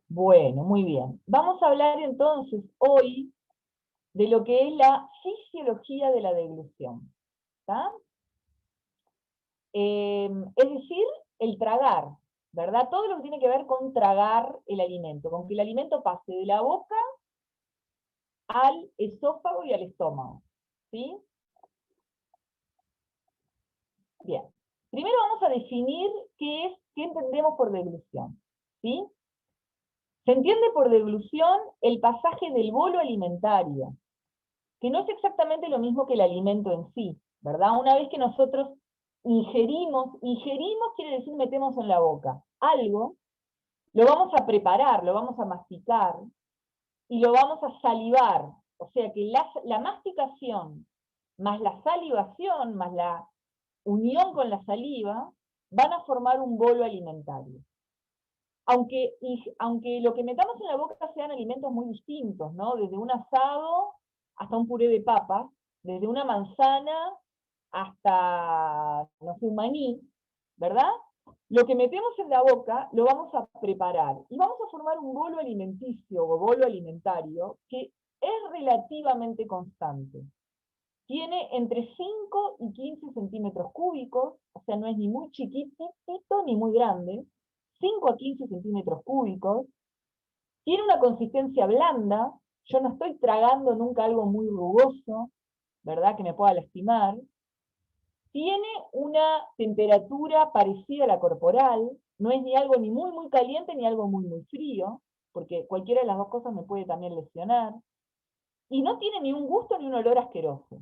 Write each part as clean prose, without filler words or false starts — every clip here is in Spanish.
Bueno, muy bien. Vamos a hablar entonces hoy de lo que es la fisiología de la deglución. ¿Está? Es decir, el tragar, ¿verdad? Todo lo que tiene que ver con tragar el alimento, con que el alimento pase de la boca al esófago y al estómago. ¿Sí? Bien. Primero vamos a definir qué entendemos por deglución. ¿Sí? Se entiende por deglución el pasaje del bolo alimentario, que no es exactamente lo mismo que el alimento en sí, ¿verdad? Una vez que nosotros ingerimos quiere decir metemos en la boca algo, lo vamos a preparar, lo vamos a masticar y lo vamos a salivar. O sea que la masticación más la salivación, más la unión con la saliva, van a formar un bolo alimentario. Aunque lo que metamos en la boca sean alimentos muy distintos, ¿no? Desde un asado hasta un puré de papas, desde una manzana hasta, no sé, un maní, ¿verdad? Lo que metemos en la boca lo vamos a preparar y vamos a formar un bolo alimenticio o bolo alimentario que es relativamente constante. Tiene entre 5 y 15 centímetros cúbicos, o sea, no es ni muy chiquitito ni muy grande, 5 a 15 centímetros cúbicos, tiene una consistencia blanda, yo no estoy tragando nunca algo muy rugoso, ¿verdad? Que me pueda lastimar. Tiene una temperatura parecida a la corporal, no es ni algo ni muy caliente ni algo muy frío, porque cualquiera de las dos cosas me puede también lesionar. Y no tiene ni un gusto ni un olor asqueroso,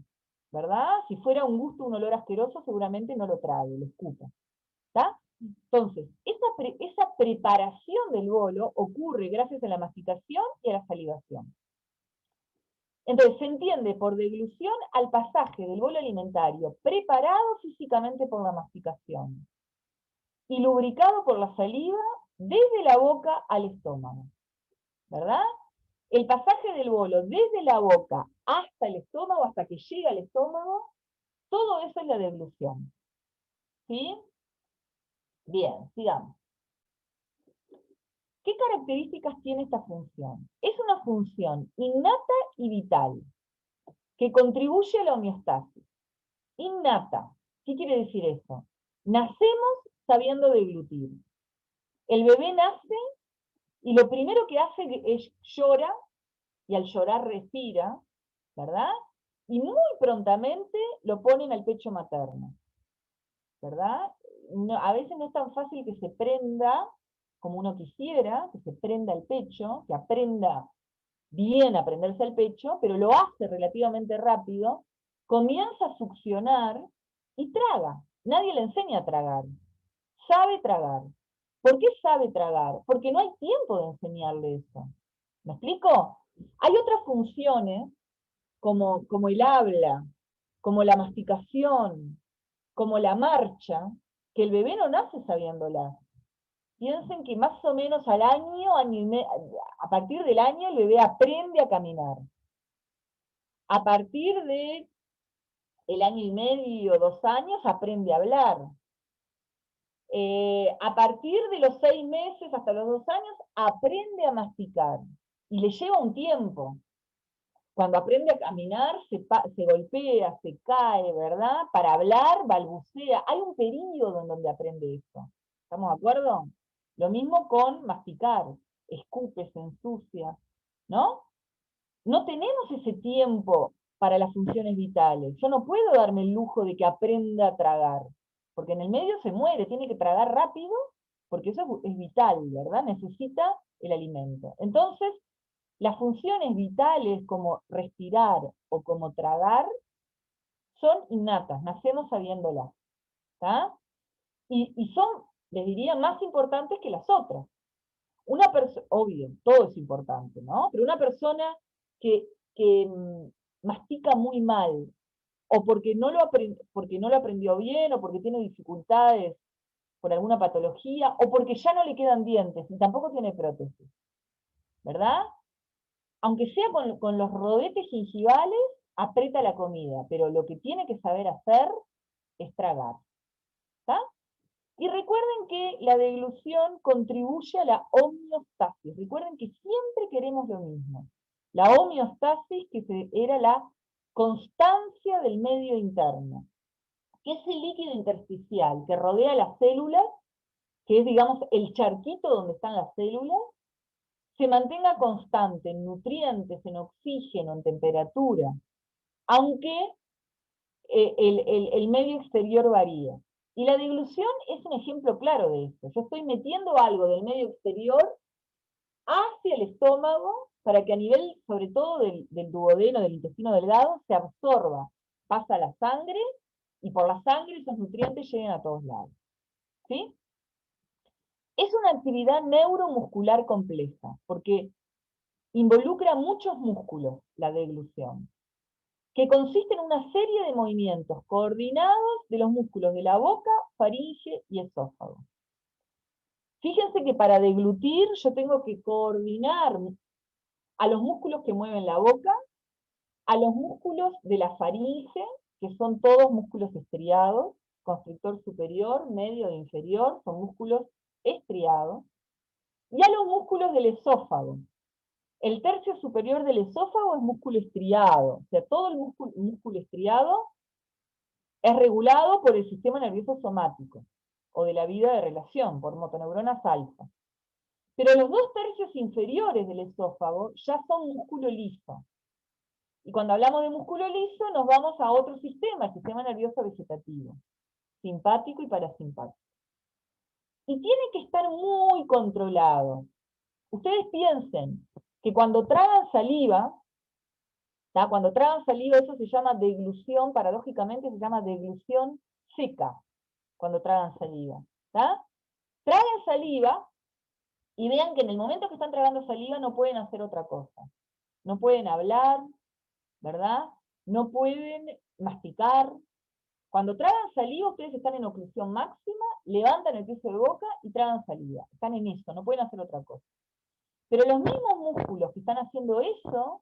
¿verdad? Si fuera un gusto, un olor asqueroso, seguramente no lo trague, lo escupa. ¿Está? Entonces, esa preparación del bolo ocurre gracias a la masticación y a la salivación. Entonces, se entiende por deglución al pasaje del bolo alimentario preparado físicamente por la masticación y lubricado por la saliva desde la boca al estómago, ¿verdad? El pasaje del bolo desde la boca hasta el estómago, hasta que llega al estómago, todo eso es la deglución. ¿Sí? Bien, sigamos. ¿Qué características tiene esta función? Es una función innata y vital, que contribuye a la homeostasis. Innata. ¿Qué quiere decir eso? Nacemos sabiendo deglutir. El bebé nace y lo primero que hace es llora, y al llorar respira, ¿verdad? Y muy prontamente lo ponen al pecho materno, ¿verdad? No, a veces no es tan fácil que se prenda como uno quisiera, que se prenda el pecho, que aprenda bien a prenderse el pecho, pero lo hace relativamente rápido, comienza a succionar y traga. Nadie le enseña a tragar. Sabe tragar. ¿Por qué sabe tragar? Porque no hay tiempo de enseñarle eso. ¿Me explico? Hay otras funciones, como el habla, como la masticación, como la marcha, que el bebé no nace sabiéndola. Piensen que más o menos al año, a partir del año, el bebé aprende a caminar. A partir de el año y medio, 2 años, aprende a hablar. A partir de los 6 meses hasta los 2 años, aprende a masticar. Y le lleva un tiempo. Cuando aprende a caminar, se golpea, se cae, ¿verdad? Para hablar, balbucea. Hay un periodo en donde aprende esto. ¿Estamos de acuerdo? Lo mismo con masticar. Escupe, se ensucia, ¿no? No tenemos ese tiempo para las funciones vitales. Yo no puedo darme el lujo de que aprenda a tragar, porque en el medio se muere, tiene que tragar rápido, porque eso es vital, ¿verdad? Necesita el alimento. Entonces, las funciones vitales como respirar o como tragar son innatas, nacemos sabiéndolas. ¿Tá? Y son, les diría, más importantes que las otras. Una persona, obvio, todo es importante, ¿no? Pero una persona que mastica muy mal, o porque no lo aprendió bien, o porque tiene dificultades por alguna patología, o porque ya no le quedan dientes y tampoco tiene prótesis, ¿verdad? Aunque sea con los rodetes gingivales, aprieta la comida, pero lo que tiene que saber hacer es tragar. ¿Está? Y recuerden que la deglución contribuye a la homeostasis. La homeostasis, era la constancia del medio interno, que es el líquido intersticial que rodea las células, que es, digamos, el charquito donde están las células, se mantenga constante en nutrientes, en oxígeno, en temperatura, aunque el medio exterior varía. Y la deglución es un ejemplo claro de esto. Yo estoy metiendo algo del medio exterior hacia el estómago para que a nivel, sobre todo del duodeno, del intestino delgado, se absorba, pasa a la sangre, y por la sangre esos nutrientes lleguen a todos lados. ¿Sí? Es una actividad neuromuscular compleja, porque involucra muchos músculos la deglución, que consiste en una serie de movimientos coordinados de los músculos de la boca, faringe y esófago. Fíjense que para deglutir yo tengo que coordinar a los músculos que mueven la boca, a los músculos de la faringe, que son todos músculos estriados, constrictor superior, medio e inferior, son músculos estriados, y a los músculos del esófago. El tercio superior del esófago es músculo estriado, o sea, todo el músculo estriado es regulado por el sistema nervioso somático, o de la vida de relación, por motoneuronas alfa. Pero los 2/3 inferiores del esófago ya son músculo liso. Y cuando hablamos de músculo liso, nos vamos a otro sistema, el sistema nervioso vegetativo, simpático y parasimpático. Y tiene que estar muy controlado. Ustedes piensen que cuando tragan saliva, ¿tá? Cuando tragan saliva, eso se llama deglución, paradójicamente se llama deglución seca, cuando tragan saliva. ¿Tá? Tragan saliva y vean que en el momento que están tragando saliva no pueden hacer otra cosa. No pueden hablar, ¿verdad? No pueden masticar. Cuando tragan saliva, ustedes están en oclusión máxima, levantan el piso de boca y tragan saliva. Están en eso, no pueden hacer otra cosa. Pero los mismos músculos que están haciendo eso,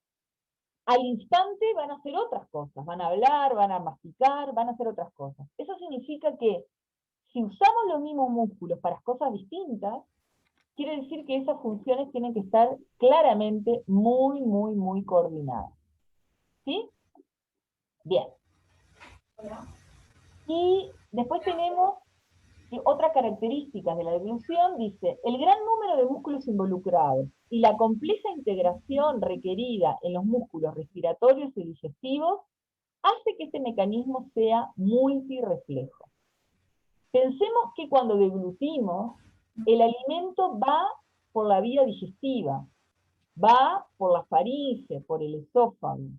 al instante van a hacer otras cosas. Van a hablar, van a masticar, van a hacer otras cosas. Eso significa que si usamos los mismos músculos para cosas distintas, quiere decir que esas funciones tienen que estar claramente muy, muy, muy coordinadas. ¿Sí? Bien. Y después tenemos otra característica de la deglución, dice, el gran número de músculos involucrados y la compleja integración requerida en los músculos respiratorios y digestivos hace que este mecanismo sea multirreflejo. Pensemos que cuando deglutimos, el alimento va por la vía digestiva, va por la faringe, por el esófago.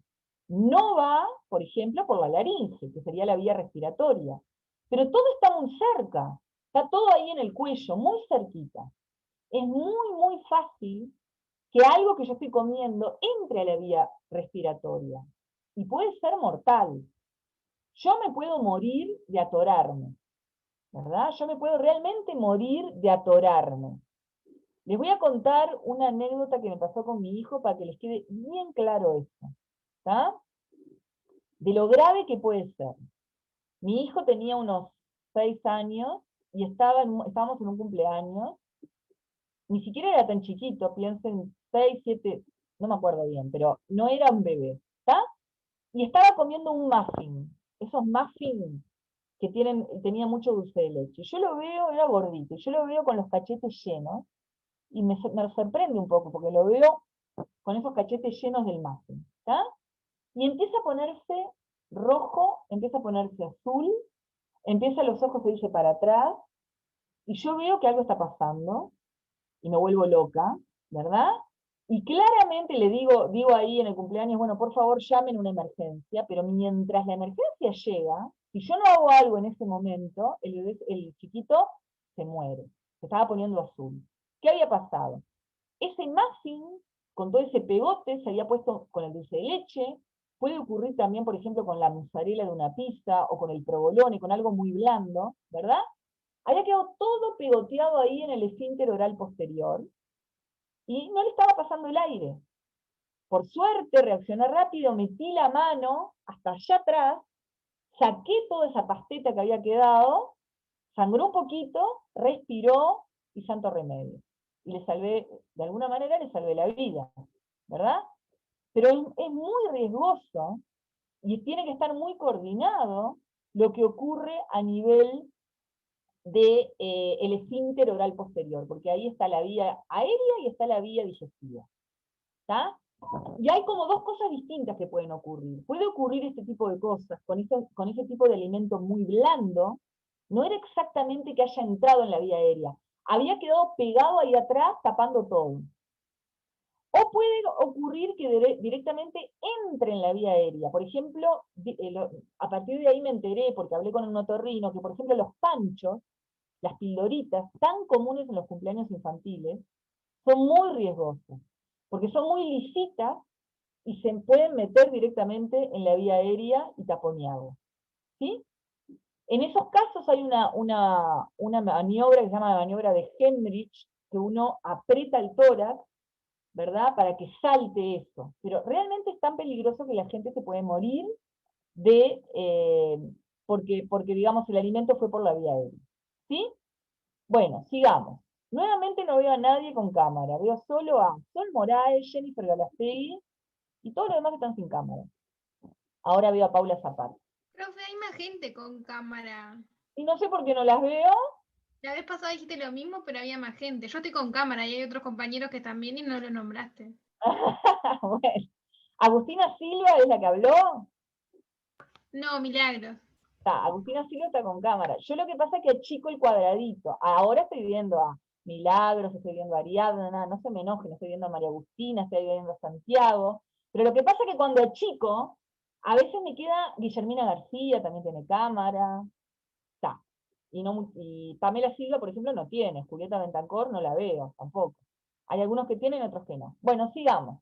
No va, por ejemplo, por la laringe, que sería la vía respiratoria. Pero todo está muy cerca, está todo ahí en el cuello, muy cerquita. Es muy, muy fácil que algo que yo estoy comiendo entre a la vía respiratoria. Y puede ser mortal. Yo me puedo morir de atorarme, ¿verdad? Yo me puedo realmente morir de atorarme. Les voy a contar una anécdota que me pasó con mi hijo para que les quede bien claro esto, ¿está? De lo grave que puede ser. Mi hijo tenía unos 6 años y estábamos en un cumpleaños. Ni siquiera era tan chiquito, piensen 6, 7, no me acuerdo bien, pero no era un bebé, ¿está? Y estaba comiendo un muffin, esos muffins que tenía mucho dulce de leche. Yo lo veo, era gordito, y yo lo veo con los cachetes llenos, y me sorprende un poco, porque lo veo con esos cachetes llenos del muffin, ¿está? Y empieza a ponerse rojo, empieza a ponerse azul, empieza los ojos a irse para atrás, y yo veo que algo está pasando, y me vuelvo loca, ¿verdad? Y claramente le digo ahí en el cumpleaños, bueno, por favor llamen una emergencia, pero mientras la emergencia llega, si yo no hago algo en ese momento, el chiquito se muere, se estaba poniendo azul. ¿Qué había pasado? Ese muffin, con todo ese pegote, se había puesto con el dulce de leche. Puede ocurrir también, por ejemplo, con la mozzarella de una pizza, o con el provolone, con algo muy blando, ¿verdad? Había quedado todo pegoteado ahí en el esfínter oral posterior, y no le estaba pasando el aire. Por suerte, reaccioné rápido, metí la mano hasta allá atrás, saqué toda esa pasteta que había quedado, sangró un poquito, respiró, y santo remedio. Y le salvé, de alguna manera le salvé la vida, ¿verdad? Pero es muy riesgoso y tiene que estar muy coordinado lo que ocurre a nivel de el esfínter oral posterior, porque ahí está la vía aérea y está la vía digestiva. ¿Está? Y hay como dos cosas distintas que pueden ocurrir. Puede ocurrir este tipo de cosas con ese tipo de alimento muy blando. No era exactamente que haya entrado en la vía aérea. Había quedado pegado ahí atrás tapando todo. O puede ocurrir que directamente entre en la vía aérea. Por ejemplo, a partir de ahí me enteré, porque hablé con un otorrino, que por ejemplo los panchos, las pildoritas, tan comunes en los cumpleaños infantiles, son muy riesgosos, porque son muy lisitas y se pueden meter directamente en la vía aérea y taponearla. ¿Sí? En esos casos hay una maniobra que se llama la maniobra de Hemrich, que uno aprieta el tórax, ¿verdad? Para que salte eso. Pero realmente es tan peligroso que la gente se puede morir porque, digamos, el alimento fue por la vía aérea. ¿Sí? Bueno, sigamos. Nuevamente no veo a nadie con cámara. Veo solo a Sol Moraes, Jennifer Galastegui y todos los demás que están sin cámara. Ahora veo a Paula Zapata. Profe, hay más gente con cámara. Y no sé por qué no las veo. La vez pasada dijiste lo mismo, pero había más gente. Yo estoy con cámara y hay otros compañeros que también y no lo nombraste. Bueno, Agustina Silva es la que habló. No, Milagros. Agustina Silva está con cámara. Yo lo que pasa es que achico el cuadradito. Ahora estoy viendo a Milagros, estoy viendo a Ariadna, no se me enojen, estoy viendo a María Agustina, estoy viendo a Santiago. Pero lo que pasa es que cuando achico, a veces me queda Guillermina García, también tiene cámara. Está. Y Pamela Silva, por ejemplo, no tiene. Julieta Bentancor no la veo, tampoco. Hay algunos que tienen, otros que no. Bueno, sigamos.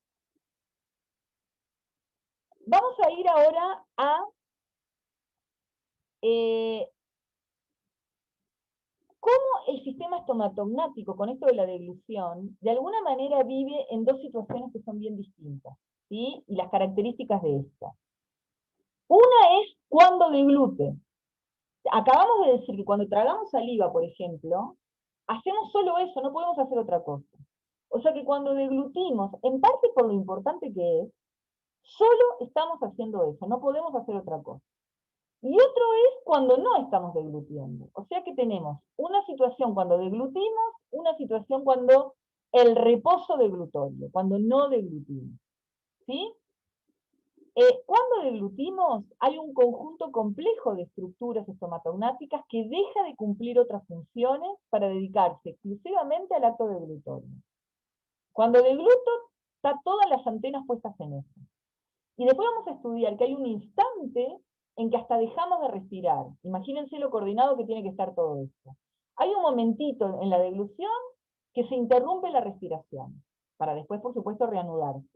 Vamos a ir ahora a eh, cómo el sistema estomatognático, con esto de la deglución, de alguna manera vive en dos situaciones que son bien distintas, ¿sí? Y las características de esta. Una es cuando deglute. Acabamos de decir que cuando tragamos saliva, por ejemplo, hacemos solo eso, no podemos hacer otra cosa. O sea que cuando deglutimos, en parte por lo importante que es, solo estamos haciendo eso, no podemos hacer otra cosa. Y otro es cuando no estamos deglutiendo. O sea que tenemos una situación cuando deglutimos, una situación cuando el reposo deglutorio, cuando no deglutimos. ¿Sí? Cuando deglutimos, hay un conjunto complejo de estructuras estomatognáticas que deja de cumplir otras funciones para dedicarse exclusivamente al acto deglutorio. Cuando degluto, está todas las antenas puestas en eso. Y después vamos a estudiar que hay un instante en que hasta dejamos de respirar. Imagínense lo coordinado que tiene que estar todo esto. Hay un momentito en la deglución que se interrumpe la respiración, para después, por supuesto, reanudarse.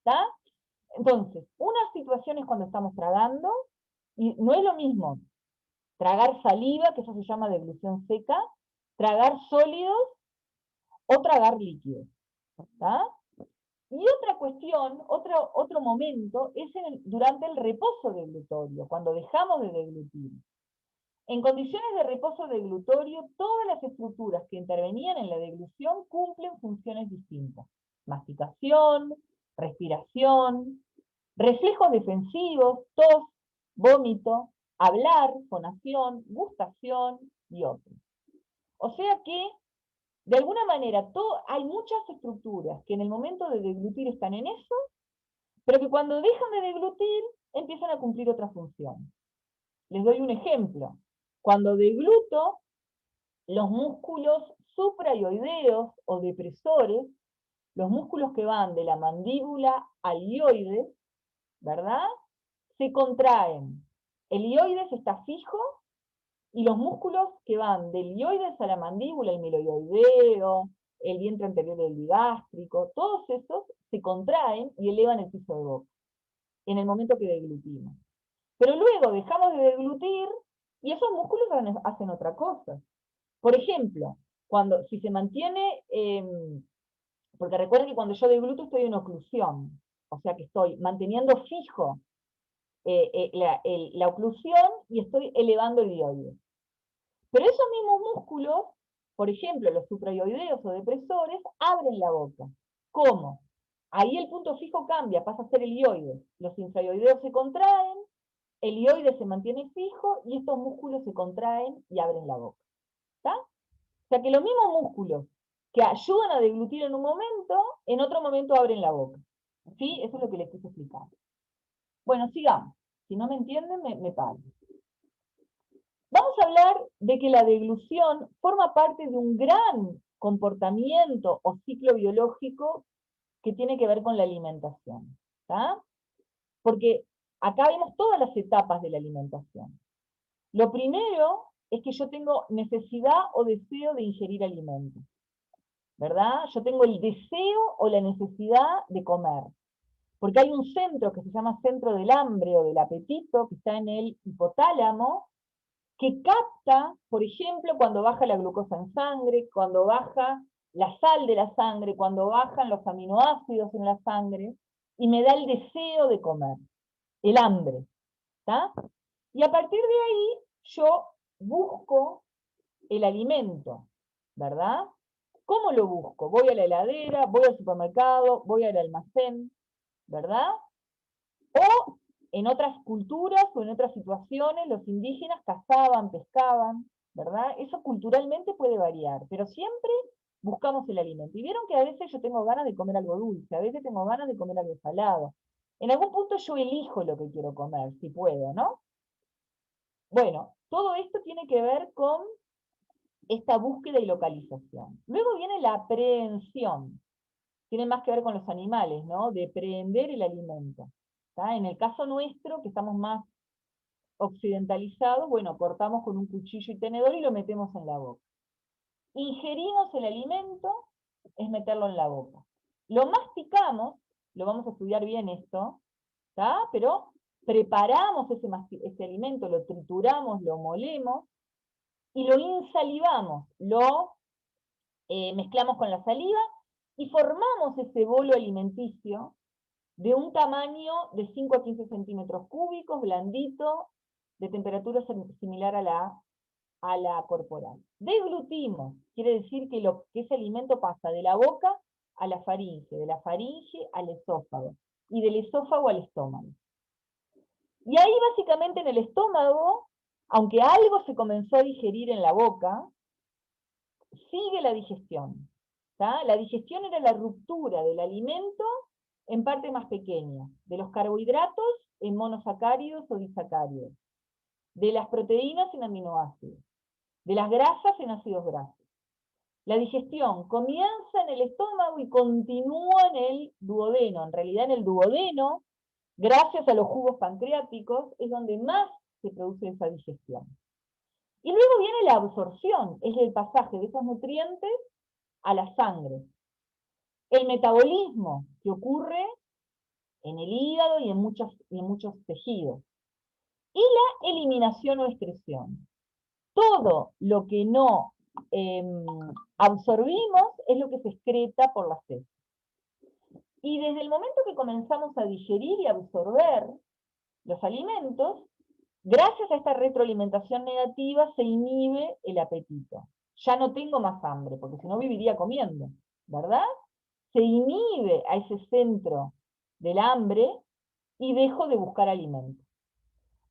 ¿Está? Entonces, una situación es cuando estamos tragando, y no es lo mismo tragar saliva, que eso se llama deglución seca, tragar sólidos o tragar líquidos. ¿Está? Y otra cuestión, otro momento, es durante el reposo deglutorio, cuando dejamos de deglutir. En condiciones de reposo deglutorio, todas las estructuras que intervenían en la deglución cumplen funciones distintas. Masticación, respiración, reflejos defensivos, tos, vómito, hablar, fonación, gustación y otros. O sea que de alguna manera, hay muchas estructuras que en el momento de deglutir están en eso, pero que cuando dejan de deglutir empiezan a cumplir otra función. Les doy un ejemplo. Cuando degluto, los músculos suprayoideos o depresores, los músculos que van de la mandíbula al hioides, ¿verdad? Se contraen. El hioides está fijo y los músculos que van del hioides a la mandíbula, el miloioideo, el vientre anterior del bigástrico, todos esos se contraen y elevan el piso de boca en el momento que deglutimos. Pero luego dejamos de deglutir y esos músculos hacen otra cosa. Por ejemplo, si se mantiene, porque recuerden que cuando yo degluto estoy en oclusión, o sea que estoy manteniendo fijo la oclusión y estoy elevando el hioides. Pero esos mismos músculos, por ejemplo, los suprayoideos o depresores, abren la boca. ¿Cómo? ahí el punto fijo cambia, pasa a ser el hioides. Los infraioideos se contraen, el hioides se mantiene fijo y estos músculos se contraen y abren la boca. ¿Está? O sea que los mismos músculos que ayudan a deglutir en otro momento abren la boca. ¿Sí? Eso es lo que les quise explicar. Bueno, sigamos. Si no me entienden, me paro. Vamos a hablar de que la deglución forma parte de un gran comportamiento o ciclo biológico que tiene que ver con la alimentación. ¿Está? Porque acá vemos todas las etapas de la alimentación. Lo primero es que yo tengo necesidad o deseo de ingerir alimentos, ¿verdad? Yo tengo el deseo o la necesidad de comer. Porque hay un centro que se llama centro del hambre o del apetito, que está en el hipotálamo, que capta, por ejemplo, cuando baja la glucosa en sangre, cuando baja la sal de la sangre, cuando bajan los aminoácidos en la sangre, y me da el deseo de comer, el hambre. ¿Está? Y a partir de ahí yo busco el alimento, ¿verdad? ¿Cómo lo busco? Voy a la heladera, voy al supermercado, voy al almacén, ¿verdad? O en otras culturas o en otras situaciones los indígenas cazaban, pescaban, ¿verdad? Eso culturalmente puede variar, pero siempre buscamos el alimento. Y vieron que a veces yo tengo ganas de comer algo dulce, a veces tengo ganas de comer algo salado. En algún punto yo elijo lo que quiero comer, si puedo, ¿no? Bueno, todo esto tiene que ver con esta búsqueda y localización. Luego viene la aprehensión. Tiene más que ver con los animales, ¿no? De prehender el alimento. ¿Está? En el caso nuestro, que estamos más occidentalizados, bueno, cortamos con un cuchillo y tenedor y lo metemos en la boca. Ingerimos el alimento, es meterlo en la boca. Lo masticamos, lo vamos a estudiar bien esto, ¿está? Pero preparamos ese alimento, lo trituramos, lo molemos, y lo insalivamos, lo mezclamos con la saliva y formamos ese bolo alimenticio de un tamaño de 5 a 15 centímetros cúbicos, blandito, de temperatura similar a la corporal. Deglutimos, quiere decir que ese alimento pasa de la boca a la faringe, de la faringe al esófago, y del esófago al estómago. Y ahí básicamente en el estómago, aunque algo se comenzó a digerir en la boca, sigue la digestión. ¿Tá? La digestión era la ruptura del alimento en partes más pequeñas, de los carbohidratos en monosacáridos o disacáridos, de las proteínas en aminoácidos, de las grasas en ácidos grasos. La digestión comienza en el estómago y continúa en el duodeno. En realidad en el duodeno, gracias a los jugos pancreáticos, es donde más se produce esa digestión. Y luego viene la absorción, es el pasaje de esos nutrientes a la sangre. El metabolismo que ocurre en el hígado y en muchos tejidos. Y la eliminación o excreción. Todo lo que no absorbimos es lo que se excreta por las heces. Y desde el momento que comenzamos a digerir y absorber los alimentos, gracias a esta retroalimentación negativa se inhibe el apetito. Ya no tengo más hambre, porque si no viviría comiendo, ¿verdad? Se inhibe a ese centro del hambre y dejo de buscar alimento.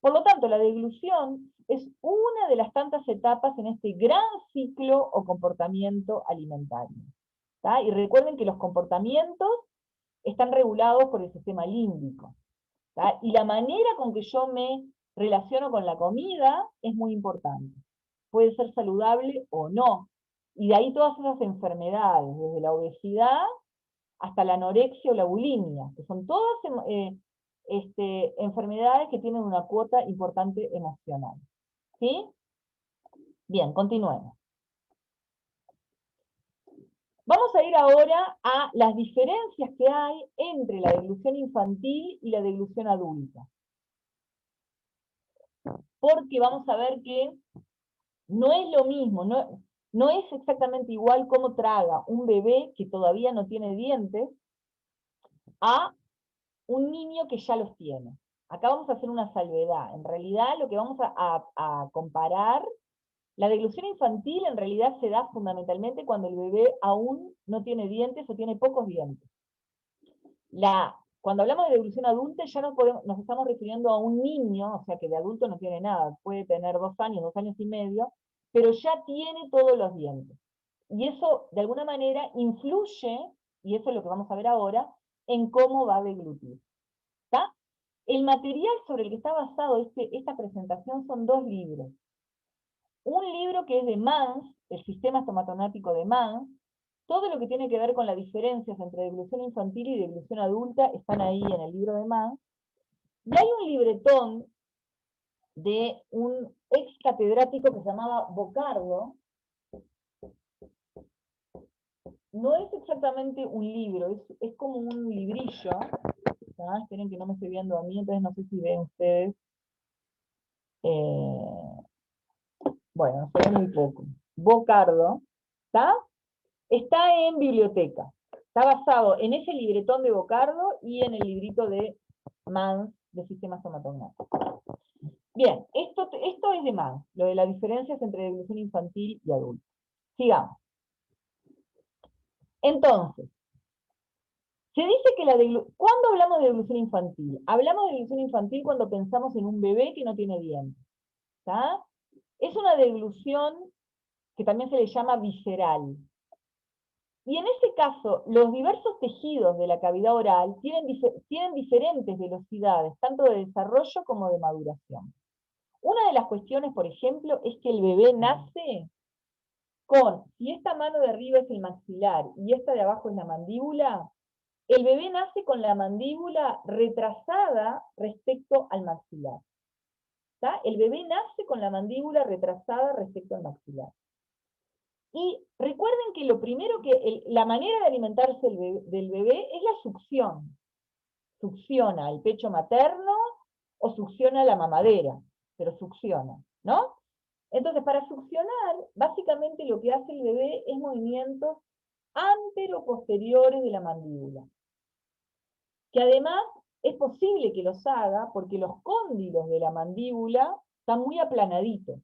Por lo tanto, la deglución es una de las tantas etapas en este gran ciclo o comportamiento alimentario. ¿Tá? Y recuerden que los comportamientos están regulados por el sistema límbico. ¿Tá? Y la manera con que yo me relaciono con la comida es muy importante. Puede ser saludable o no. Y de ahí todas esas enfermedades, desde la obesidad hasta la anorexia o la bulimia, que son todas enfermedades que tienen una cuota importante emocional. ¿Sí? Bien, continuemos. Vamos a ir ahora a las diferencias que hay entre la deglución infantil y la deglución adulta. Porque vamos a ver que no es lo mismo, no es exactamente igual cómo traga un bebé que todavía no tiene dientes a un niño que ya los tiene. Acá vamos a hacer una salvedad. En realidad lo que vamos a comparar, la deglución infantil en realidad se da fundamentalmente cuando el bebé aún no tiene dientes o tiene pocos dientes. Cuando hablamos de devolución adulta ya nos estamos refiriendo a un niño, o sea que de adulto no tiene nada, puede tener 2 años y medio, pero ya tiene todos los dientes. Y eso, de alguna manera, influye, y eso es lo que vamos a ver ahora, en cómo va a deglutir. ¿Está? El material sobre el que está basado esta presentación son 2 libros. Un libro que es de Mans, el sistema estomatonático de Mans. Todo lo que tiene que ver con las diferencias entre deglución infantil y deglución adulta están ahí en el libro de Mans. Y hay un libretón de un ex catedrático que se llamaba Bocardo. No es exactamente un libro, es como un librillo. Esperen que no me estoy viendo a mí, entonces no sé si ven ustedes. Bueno, se ve muy poco. Bocardo, ¿está? Está en biblioteca. Está basado en ese libretón de Bocardo y en el librito de Mans de sistemas estomatognósticos. Bien, esto es de Mans, lo de las diferencias entre deglución infantil y adulta. Sigamos. Entonces, se dice que ¿cuándo hablamos de deglución infantil? Hablamos de deglución infantil cuando pensamos en un bebé que no tiene dientes. ¿Está? Es una deglución que también se le llama visceral. Y en ese caso, los diversos tejidos de la cavidad oral tienen diferentes velocidades, tanto de desarrollo como de maduración. Una de las cuestiones, por ejemplo, es que el bebé nace si esta mano de arriba es el maxilar y esta de abajo es la mandíbula, el bebé nace con la mandíbula retrasada respecto al maxilar. ¿Está? El bebé nace con la mandíbula retrasada respecto al maxilar. Y recuerden que lo primero la manera de alimentarse del bebé es la succión. Succiona el pecho materno o succiona la mamadera, pero succiona, ¿no? Entonces, para succionar, básicamente lo que hace el bebé es movimientos antero-posteriores de la mandíbula. Que además es posible que los haga porque los cóndilos de la mandíbula están muy aplanaditos.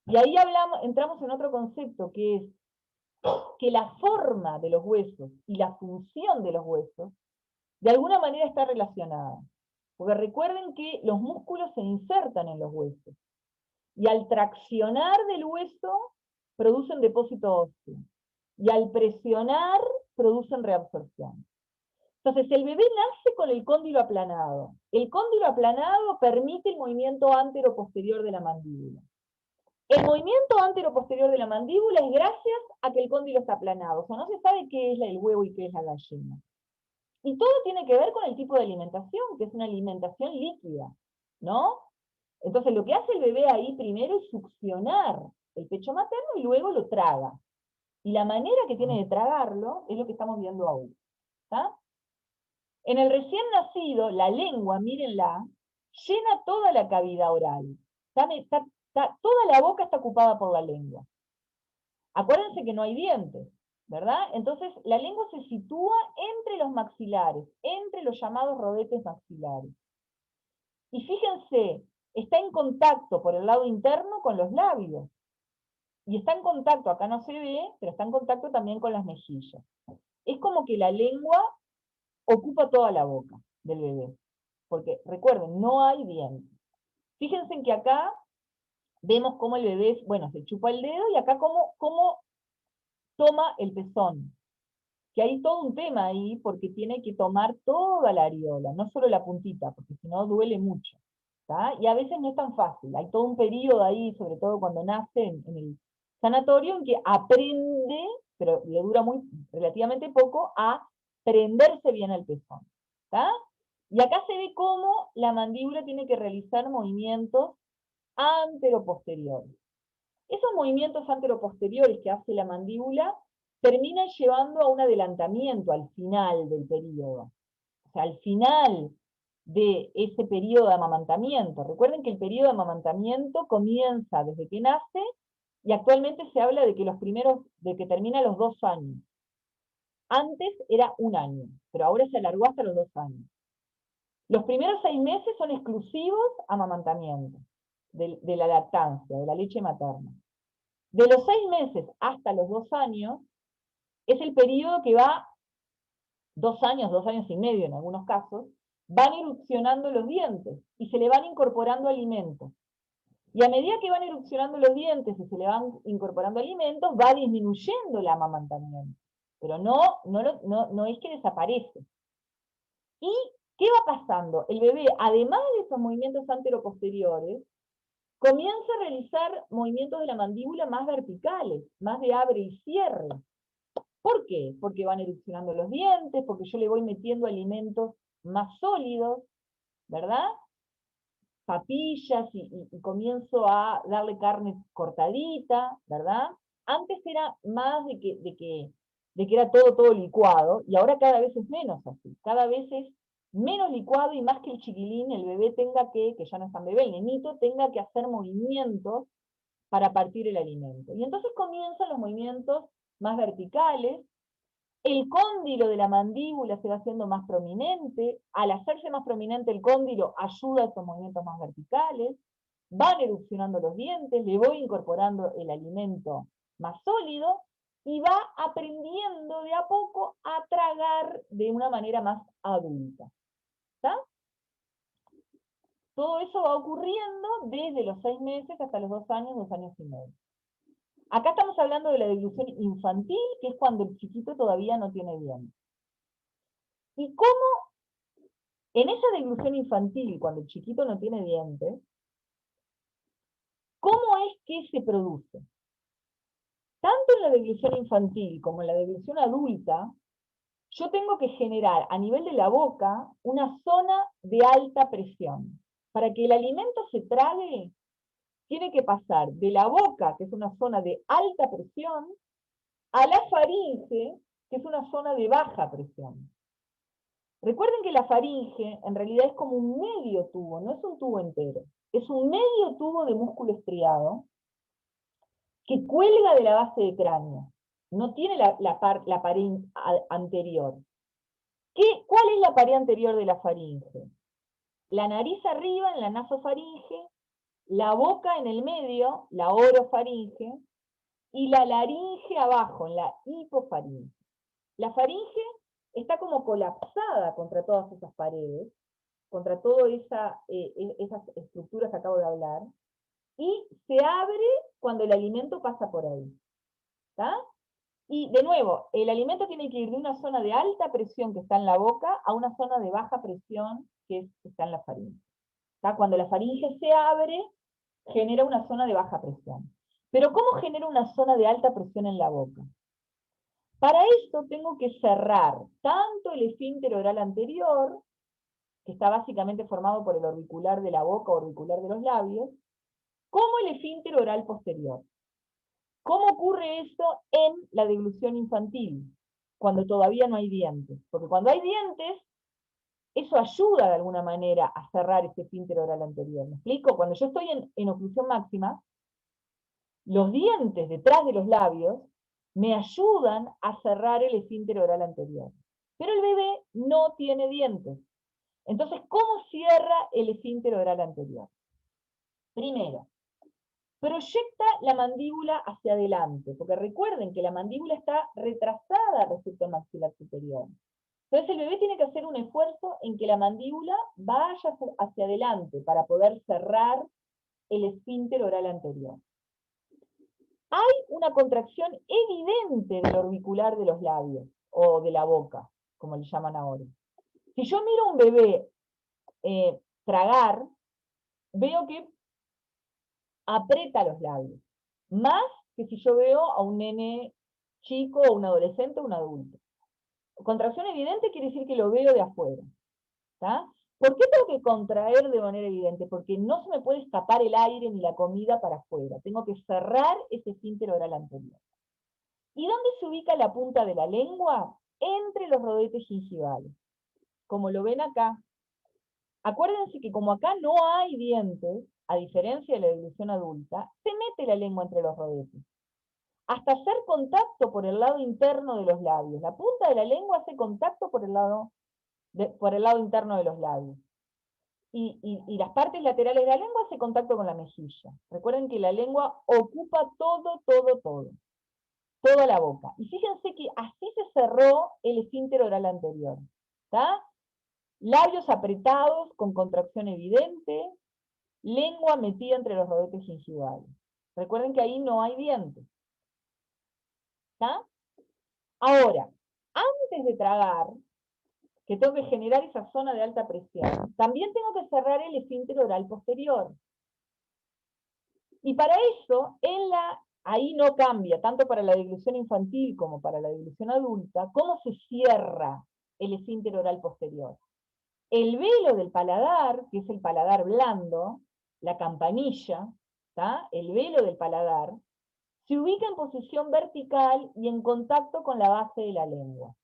Y ahí entramos en otro concepto que es que la forma de los huesos y la función de los huesos de alguna manera está relacionada. Porque recuerden que los músculos se insertan en los huesos. Y al traccionar del hueso, producen depósito óseo. Y al presionar, producen reabsorción. Entonces, el bebé nace con el cóndilo aplanado. El cóndilo aplanado permite el movimiento antero-posterior de la mandíbula. El movimiento antero-posterior de la mandíbula es gracias a que el cóndilo está aplanado. O sea, no se sabe qué es el huevo y qué es la gallina. Y todo tiene que ver con el tipo de alimentación, que es una alimentación líquida, ¿no? Entonces lo que hace el bebé ahí primero es succionar el pecho materno y luego lo traga. Y la manera que tiene de tragarlo es lo que estamos viendo ahora. ¿Está? En el recién nacido, la lengua, mírenla, llena toda la cavidad oral. Toda la boca está ocupada por la lengua. Acuérdense que no hay dientes, ¿verdad? Entonces la lengua se sitúa entre los maxilares, entre los llamados rodetes maxilares. Y fíjense, está en contacto por el lado interno con los labios. Y está en contacto, acá no se ve, pero está en contacto también con las mejillas. Es como que la lengua ocupa toda la boca del bebé. Porque recuerden, no hay dientes. Fíjense en que acá vemos cómo el bebé, bueno, se chupa el dedo y acá cómo toma el pezón. Que hay todo un tema ahí porque tiene que tomar toda la areola, no solo la puntita, porque si no duele mucho. ¿Tá? Y a veces no es tan fácil. Hay todo un periodo ahí, sobre todo cuando nace en el sanatorio, en que aprende, pero le dura relativamente poco, a prenderse bien al pezón. ¿Tá? Y acá se ve cómo la mandíbula tiene que realizar movimientos anteroposteriores. Esos movimientos anteroposteriores que hace la mandíbula terminan llevando a un adelantamiento al final del periodo. O sea, al final de ese periodo de amamantamiento. Recuerden que el periodo de amamantamiento comienza desde que nace y actualmente se habla de que termina a los 2 años. Antes era 1 año, pero ahora se alargó hasta los 2 años. Los primeros 6 meses son exclusivos amamantamiento, de la lactancia, de la leche materna. De los 6 meses hasta los 2 años, es el periodo que va 2 años y medio en algunos casos, van erupcionando los dientes y se le van incorporando alimentos. Y a medida que van erupcionando los dientes y se le van incorporando alimentos, va disminuyendo el amamantamiento. Pero no es que desaparece. ¿Y qué va pasando? El bebé, además de esos movimientos anteroposteriores, comienza a realizar movimientos de la mandíbula más verticales, más de abre y cierre. ¿Por qué? Porque van erupcionando los dientes, porque yo le voy metiendo alimentos más sólidos, ¿verdad? Papillas y comienzo a darle carne cortadita, ¿verdad? Antes era más de que era todo licuado, y ahora cada vez es menos así. Cada vez es menos licuado y más que el chiquilín, el bebé tenga que ya no es tan bebé, el nenito tenga que hacer movimientos para partir el alimento. Y entonces comienzan los movimientos más verticales, el cóndilo de la mandíbula se va haciendo más prominente, al hacerse más prominente el cóndilo ayuda a esos movimientos más verticales, van erupcionando los dientes, le voy incorporando el alimento más sólido y va aprendiendo de a poco a tragar de una manera más adulta. ¿Está? Todo eso va ocurriendo desde los 6 meses hasta los 2 años, 2 años y medio. Acá estamos hablando de la deglución infantil, que es cuando el chiquito todavía no tiene dientes. ¿Y cómo en esa deglución infantil, cuando el chiquito no tiene dientes, cómo es que se produce? Tanto en la deglución infantil como en la deglución adulta, yo tengo que generar a nivel de la boca una zona de alta presión. Para que el alimento se trague, tiene que pasar de la boca, que es una zona de alta presión, a la faringe, que es una zona de baja presión. Recuerden que la faringe en realidad es como un medio tubo, no es un tubo entero. Es un medio tubo de músculo estriado que cuelga de la base de cráneo. No tiene la pared anterior. ¿Cuál es la pared anterior de la faringe? La nariz arriba en la nasofaringe, la boca en el medio, la orofaringe, y la laringe abajo, en la hipofaringe. La faringe está como colapsada contra todas esas paredes, contra todas esas estructuras que acabo de hablar, y se abre cuando el alimento pasa por ahí. ¿Está? Y de nuevo, el alimento tiene que ir de una zona de alta presión que está en la boca a una zona de baja presión que está en la faringe. ¿Está? Cuando la faringe se abre, genera una zona de baja presión. Pero ¿cómo genera una zona de alta presión en la boca? Para esto tengo que cerrar tanto el esfínter oral anterior, que está básicamente formado por el orbicular de la boca, orbicular de los labios, como el esfínter oral posterior. ¿Cómo ocurre esto en la deglución infantil? Cuando todavía no hay dientes. Porque cuando hay dientes, eso ayuda de alguna manera a cerrar ese esfínter oral anterior. ¿Me explico? Cuando yo estoy en oclusión máxima, los dientes detrás de los labios me ayudan a cerrar el esfínter oral anterior. Pero el bebé no tiene dientes. Entonces, ¿cómo cierra el esfínter oral anterior? Primero, proyecta la mandíbula hacia adelante, porque recuerden que la mandíbula está retrasada respecto al maxilar superior. Entonces el bebé tiene que hacer un esfuerzo en que la mandíbula vaya hacia adelante para poder cerrar el esfínter oral anterior. Hay una contracción evidente del orbicular de los labios, o de la boca, como le llaman ahora. Si yo miro a un bebé tragar, veo que aprieta los labios, más que si yo veo a un nene chico, o un adolescente, o un adulto. Contracción evidente quiere decir que lo veo de afuera. ¿Tá? ¿Por qué tengo que contraer de manera evidente? Porque no se me puede escapar el aire ni la comida para afuera. Tengo que cerrar ese esfínter oral anterior. ¿Y dónde se ubica la punta de la lengua? Entre los rodetes gingivales. Como lo ven acá. Acuérdense que como acá no hay dientes, a diferencia de la deglución adulta, se mete la lengua entre los rodetes, hasta hacer contacto por el lado interno de los labios. La punta de la lengua hace contacto por el lado interno de los labios. Y las partes laterales de la lengua hace contacto con la mejilla. Recuerden que la lengua ocupa todo. toda la boca. Y fíjense que así se cerró el esfínter oral anterior. ¿Está? Labios apretados con contracción evidente, lengua metida entre los rodetes gingivales. Recuerden que ahí no hay dientes. ¿Está? Ahora, antes de tragar, que tengo que generar esa zona de alta presión, también tengo que cerrar el esfínter oral posterior. Y para eso, ahí no cambia, tanto para la deglución infantil como para la deglución adulta, cómo se cierra el esfínter oral posterior. El velo del paladar, que es el paladar blando, la campanilla, ¿tá? El velo del paladar, se ubica en posición vertical y en contacto con la base de la lengua.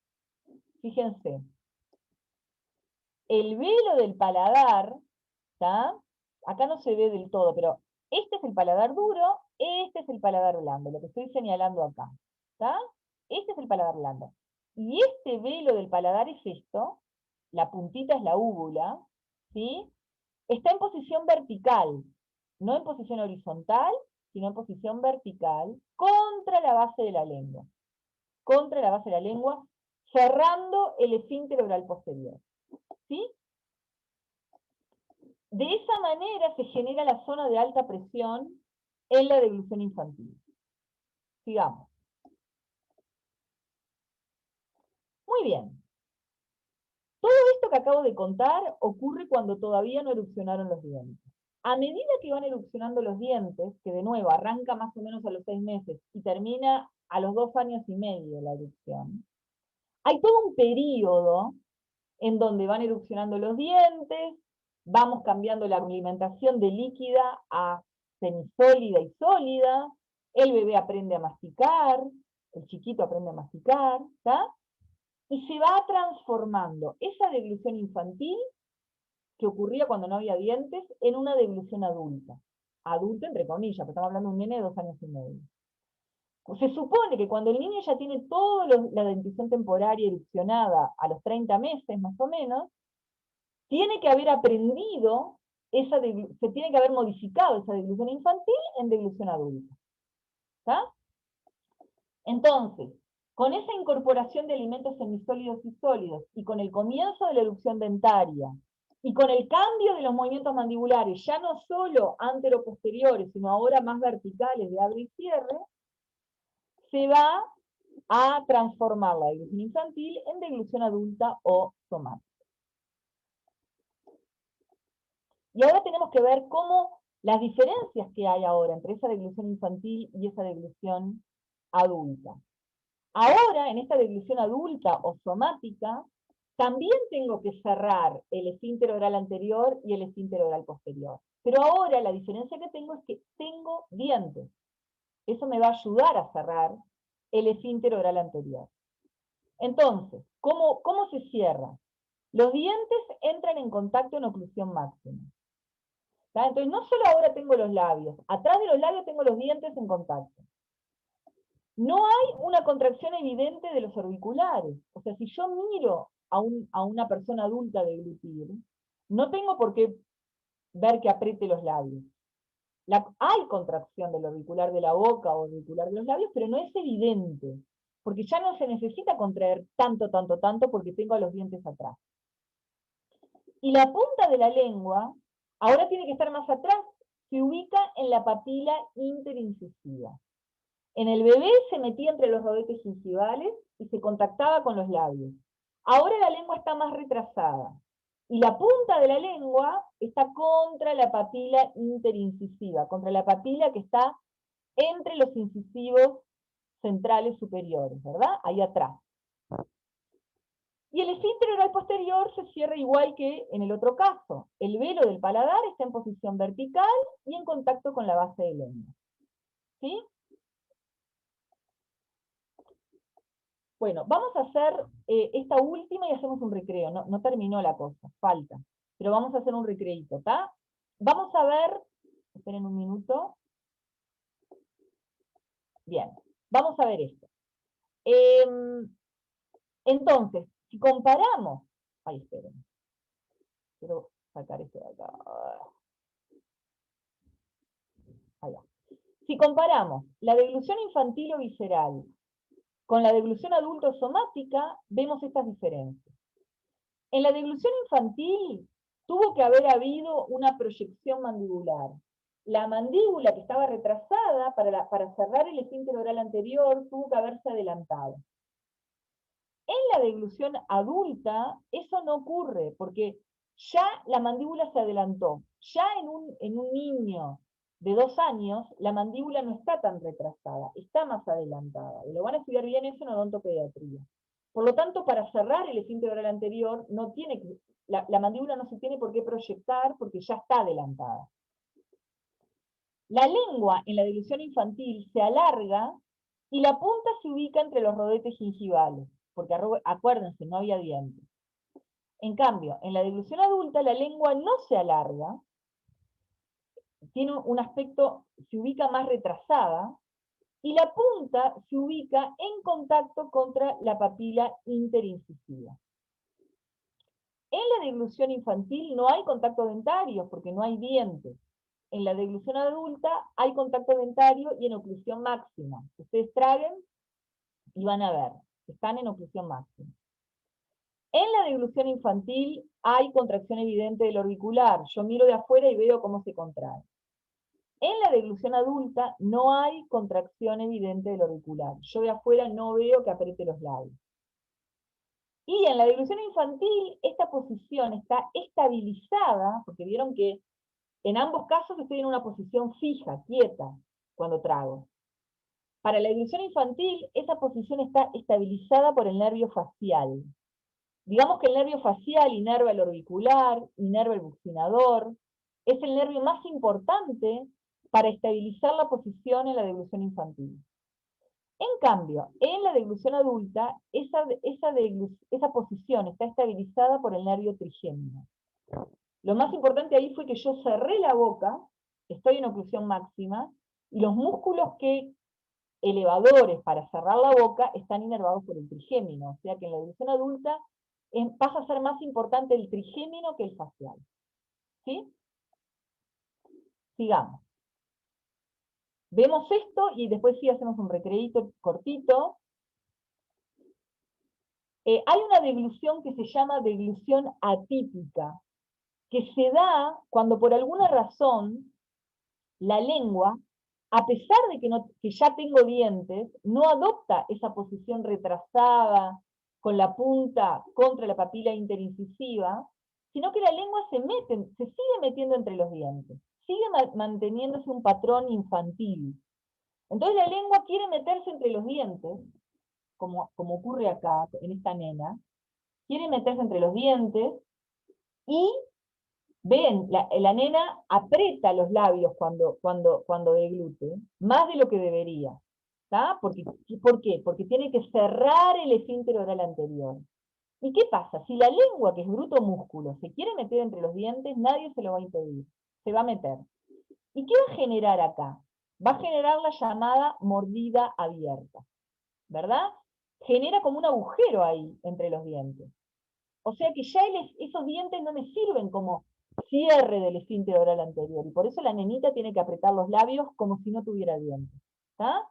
Fíjense, el velo del paladar, ¿tá? Acá no se ve del todo, pero este es el paladar duro, este es el paladar blando, lo que estoy señalando acá. ¿Tá? Este es el paladar blando. Y este velo del paladar es esto, la puntita es la úvula, ¿sí? Está en posición vertical, no en posición horizontal, sino en posición vertical, contra la base de la lengua. Contra la base de la lengua, cerrando el esfínter oral posterior. ¿Sí? De esa manera se genera la zona de alta presión en la deglución infantil. Sigamos. Muy bien. Todo esto que acabo de contar ocurre cuando todavía no erupcionaron los dientes. A medida que van erupcionando los dientes, que de nuevo arranca más o menos a los 6 meses y termina a los 2 años y medio la erupción, hay todo un periodo en donde van erupcionando los dientes, vamos cambiando la alimentación de líquida a semisólida y sólida, el bebé aprende a masticar, el chiquito aprende a masticar, ¿está? Y se va transformando esa deglución infantil que ocurría cuando no había dientes en una deglución adulta. Adulta entre comillas, porque estamos hablando de un nene de 2 años y medio. Se supone que cuando el niño ya tiene toda la dentición temporaria erupcionada a los 30 meses más o menos, tiene que haber aprendido, se tiene que haber modificado esa deglución infantil en deglución adulta. ¿Está? Entonces, con esa incorporación de alimentos semisólidos y sólidos, y con el comienzo de la erupción dentaria, y con el cambio de los movimientos mandibulares, ya no solo antero-posteriores, sino ahora más verticales de abre y cierre, se va a transformar la deglución infantil en deglución adulta o somática. Y ahora tenemos que ver cómo las diferencias que hay ahora entre esa deglución infantil y esa deglución adulta. Ahora, en esta deglución adulta o somática, también tengo que cerrar el esfínter oral anterior y el esfínter oral posterior. Pero ahora la diferencia que tengo es que tengo dientes. Eso me va a ayudar a cerrar el esfínter oral anterior. Entonces, ¿cómo se cierra? Los dientes entran en contacto en oclusión máxima. ¿Tá? Entonces, no solo ahora tengo los labios, atrás de los labios tengo los dientes en contacto. No hay una contracción evidente de los orbiculares. O sea, si yo miro a una persona adulta deglutir, no tengo por qué ver que apriete los labios. Hay contracción del orbicular de la boca o orbicular de los labios, pero no es evidente, porque ya no se necesita contraer tanto, tanto, tanto, porque tengo a los dientes atrás. Y la punta de la lengua, ahora tiene que estar más atrás, se ubica en la papila interincisiva. En el bebé se metía entre los rodetes gingivales y se contactaba con los labios. Ahora la lengua está más retrasada. Y la punta de la lengua está contra la papila interincisiva, contra la papila que está entre los incisivos centrales superiores, ¿verdad? Ahí atrás. Y el esfínter oral posterior se cierra igual que en el otro caso. El velo del paladar está en posición vertical y en contacto con la base de lengua. ¿Sí? Bueno, vamos a hacer esta última y hacemos un recreo. No terminó la cosa, falta. Pero vamos a hacer un recreito, ¿está? Vamos a ver, esperen un minuto. Bien, vamos a ver esto. Entonces, si comparamos, ay, esperen, quiero sacar esto de acá. Ahí va. Si comparamos la deglución infantil o visceral Con la deglución adulto-somática vemos estas diferencias. En la deglución infantil tuvo que haber habido una proyección mandibular. La mandíbula que estaba retrasada para cerrar el esfínter oral anterior tuvo que haberse adelantado. En la deglución adulta eso no ocurre, porque ya la mandíbula se adelantó. Ya en un niño de 2 años, la mandíbula no está tan retrasada, está más adelantada. Y lo van a estudiar bien eso en odontopediatría. Por lo tanto, para cerrar el esfínter oral anterior, la mandíbula no se tiene por qué proyectar porque ya está adelantada. La lengua en la deglución infantil se alarga y la punta se ubica entre los rodetes gingivales, porque acuérdense, no había dientes. En cambio, en la deglución adulta la lengua no se alarga, tiene un aspecto, se ubica más retrasada, y la punta se ubica en contacto contra la papila interincisiva. En la deglución infantil no hay contacto dentario porque no hay dientes. En la deglución adulta hay contacto dentario y en oclusión máxima. Ustedes traguen y van a ver, están en oclusión máxima. En la deglución infantil hay contracción evidente del orbicular. Yo miro de afuera y veo cómo se contrae. En la deglución adulta no hay contracción evidente del orbicular. Yo de afuera no veo que apriete los labios. Y en la deglución infantil, esta posición está estabilizada, porque vieron que en ambos casos estoy en una posición fija, quieta, cuando trago. Para la deglución infantil, esa posición está estabilizada por el nervio facial. Digamos que el nervio facial inerva el orbicular, inerva el buccinador, es el nervio más importante para estabilizar la posición en la deglución infantil. En cambio, en la deglución adulta, esa posición está estabilizada por el nervio trigémino. Lo más importante ahí fue que yo cerré la boca, estoy en oclusión máxima, y los músculos elevadores para cerrar la boca están inervados por el trigémino. O sea que en la deglución adulta pasa a ser más importante el trigémino que el facial. ¿Sí? Sigamos. Vemos esto y después sí hacemos un recreíto cortito. Hay una deglución que se llama deglución atípica, que se da cuando por alguna razón la lengua, a pesar de que ya tengo dientes, no adopta esa posición retrasada con la punta contra la papila interincisiva, sino que la lengua se sigue metiendo entre los dientes, sigue manteniéndose un patrón infantil. Entonces la lengua quiere meterse entre los dientes, como ocurre acá, en esta nena, quiere meterse entre los dientes y ven, la nena aprieta los labios cuando deglute, más de lo que debería. ¿Por qué? Porque tiene que cerrar el esfínter oral anterior. ¿Y qué pasa? Si la lengua, que es bruto músculo, se quiere meter entre los dientes, nadie se lo va a impedir. Se va a meter. ¿Y qué va a generar acá? Va a generar la llamada mordida abierta. ¿Verdad? Genera como un agujero ahí entre los dientes. O sea que ya esos dientes no me sirven como cierre del esfínter oral anterior. Y por eso la nenita tiene que apretar los labios como si no tuviera dientes. ¿Está?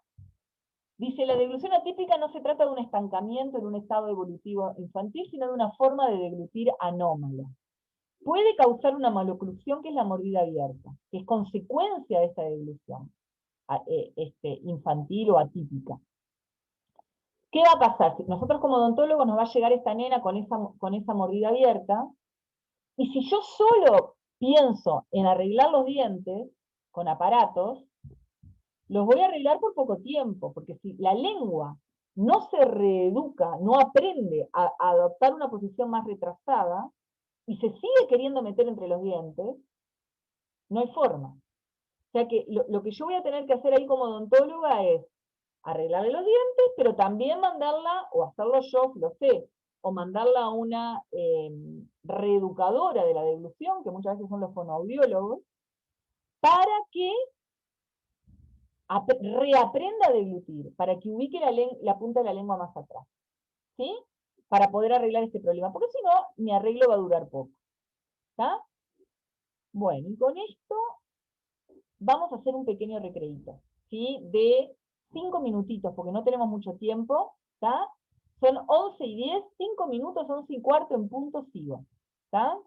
Dice, la deglución atípica no se trata de un estancamiento en un estado evolutivo infantil, sino de una forma de deglutir anómala. Puede causar una maloclusión, que es la mordida abierta, que es consecuencia de esta deglución infantil o atípica. ¿Qué va a pasar? Nosotros como odontólogos nos va a llegar esta nena con esa mordida abierta, y si yo solo pienso en arreglar los dientes con aparatos, los voy a arreglar por poco tiempo, porque si la lengua no se reeduca, no aprende a adoptar una posición más retrasada, y se sigue queriendo meter entre los dientes, no hay forma. O sea que lo que yo voy a tener que hacer ahí como odontóloga es arreglarle los dientes, pero también mandarla, o hacerlo yo, lo sé, o mandarla a una reeducadora de la deglución, que muchas veces son los fonoaudiólogos, para que reaprenda a deglutir, para que ubique la punta de la lengua más atrás, ¿sí? Para poder arreglar este problema, porque si no, mi arreglo va a durar poco, ¿está? Bueno, y con esto vamos a hacer un pequeño recreíto, ¿sí? De 5 minutitos, porque no tenemos mucho tiempo, ¿Está? Son 11:10, 5 minutos, 11:15 en punto sigo. ¿Está?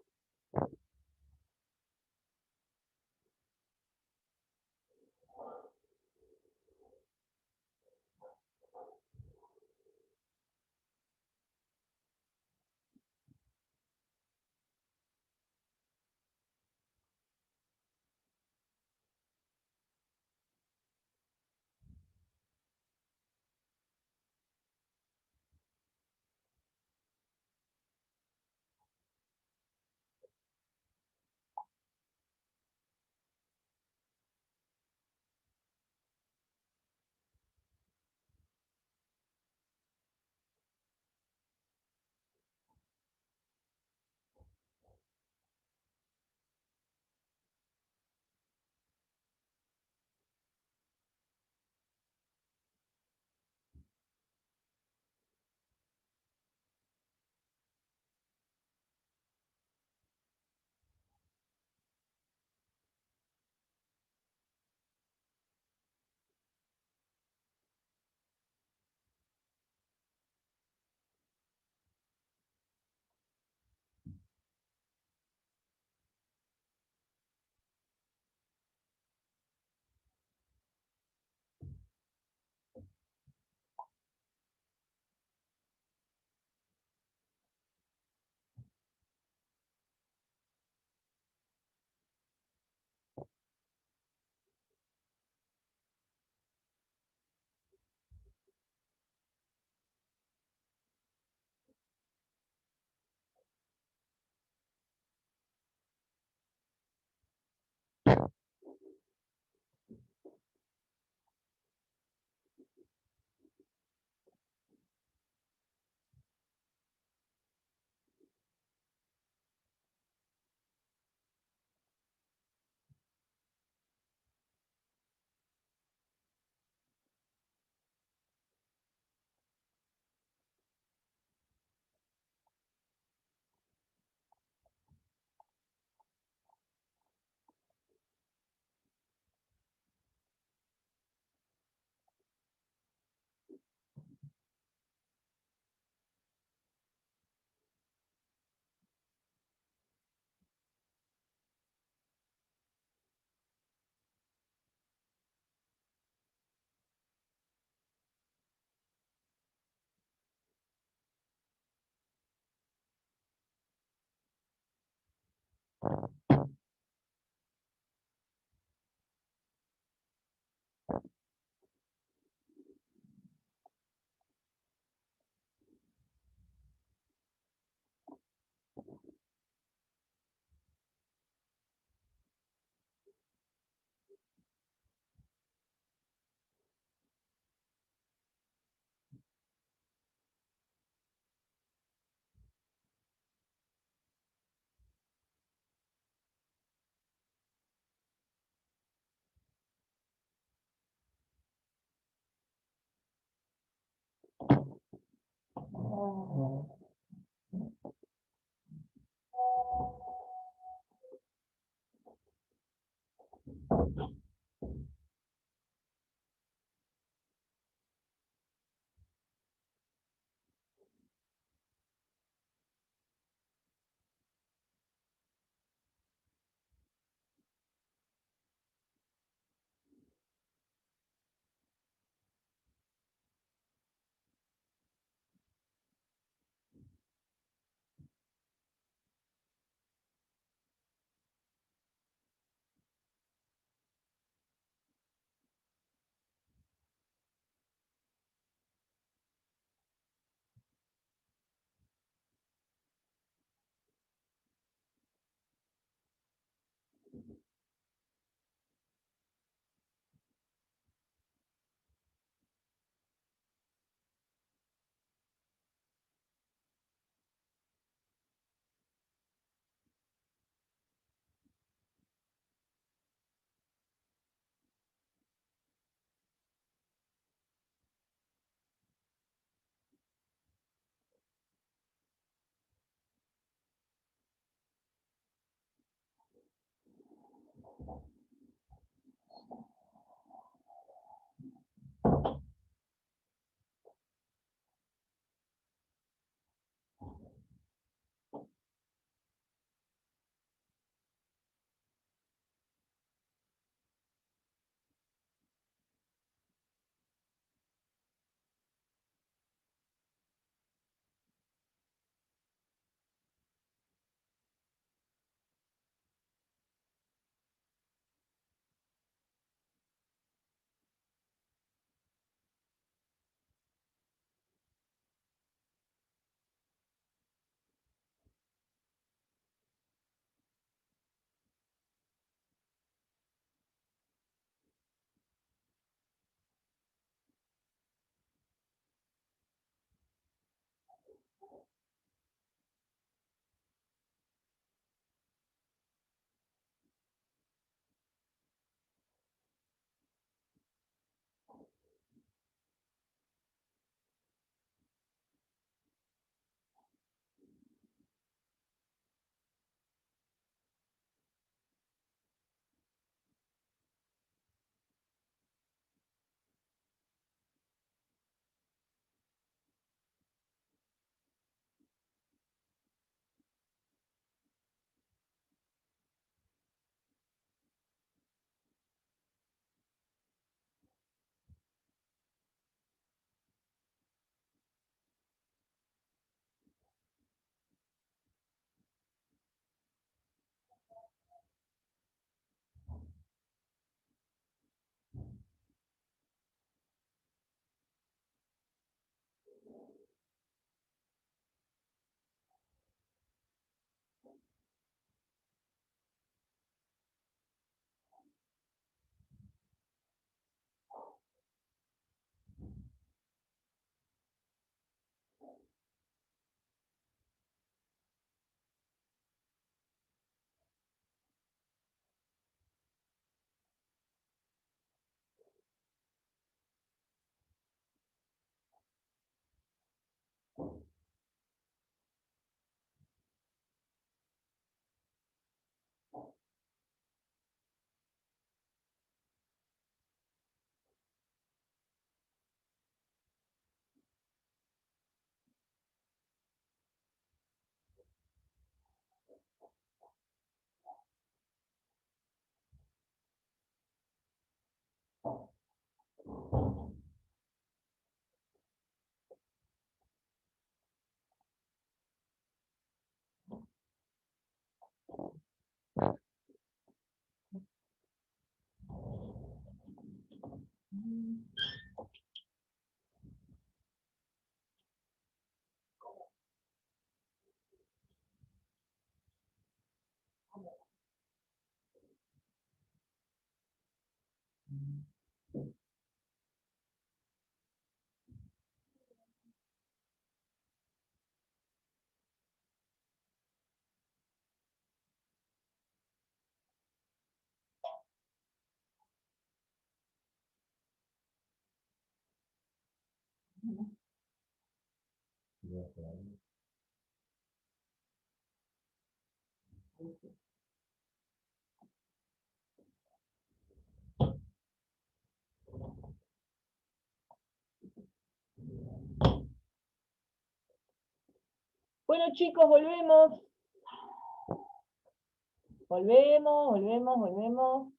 Bueno, chicos, volvemos. Volvemos.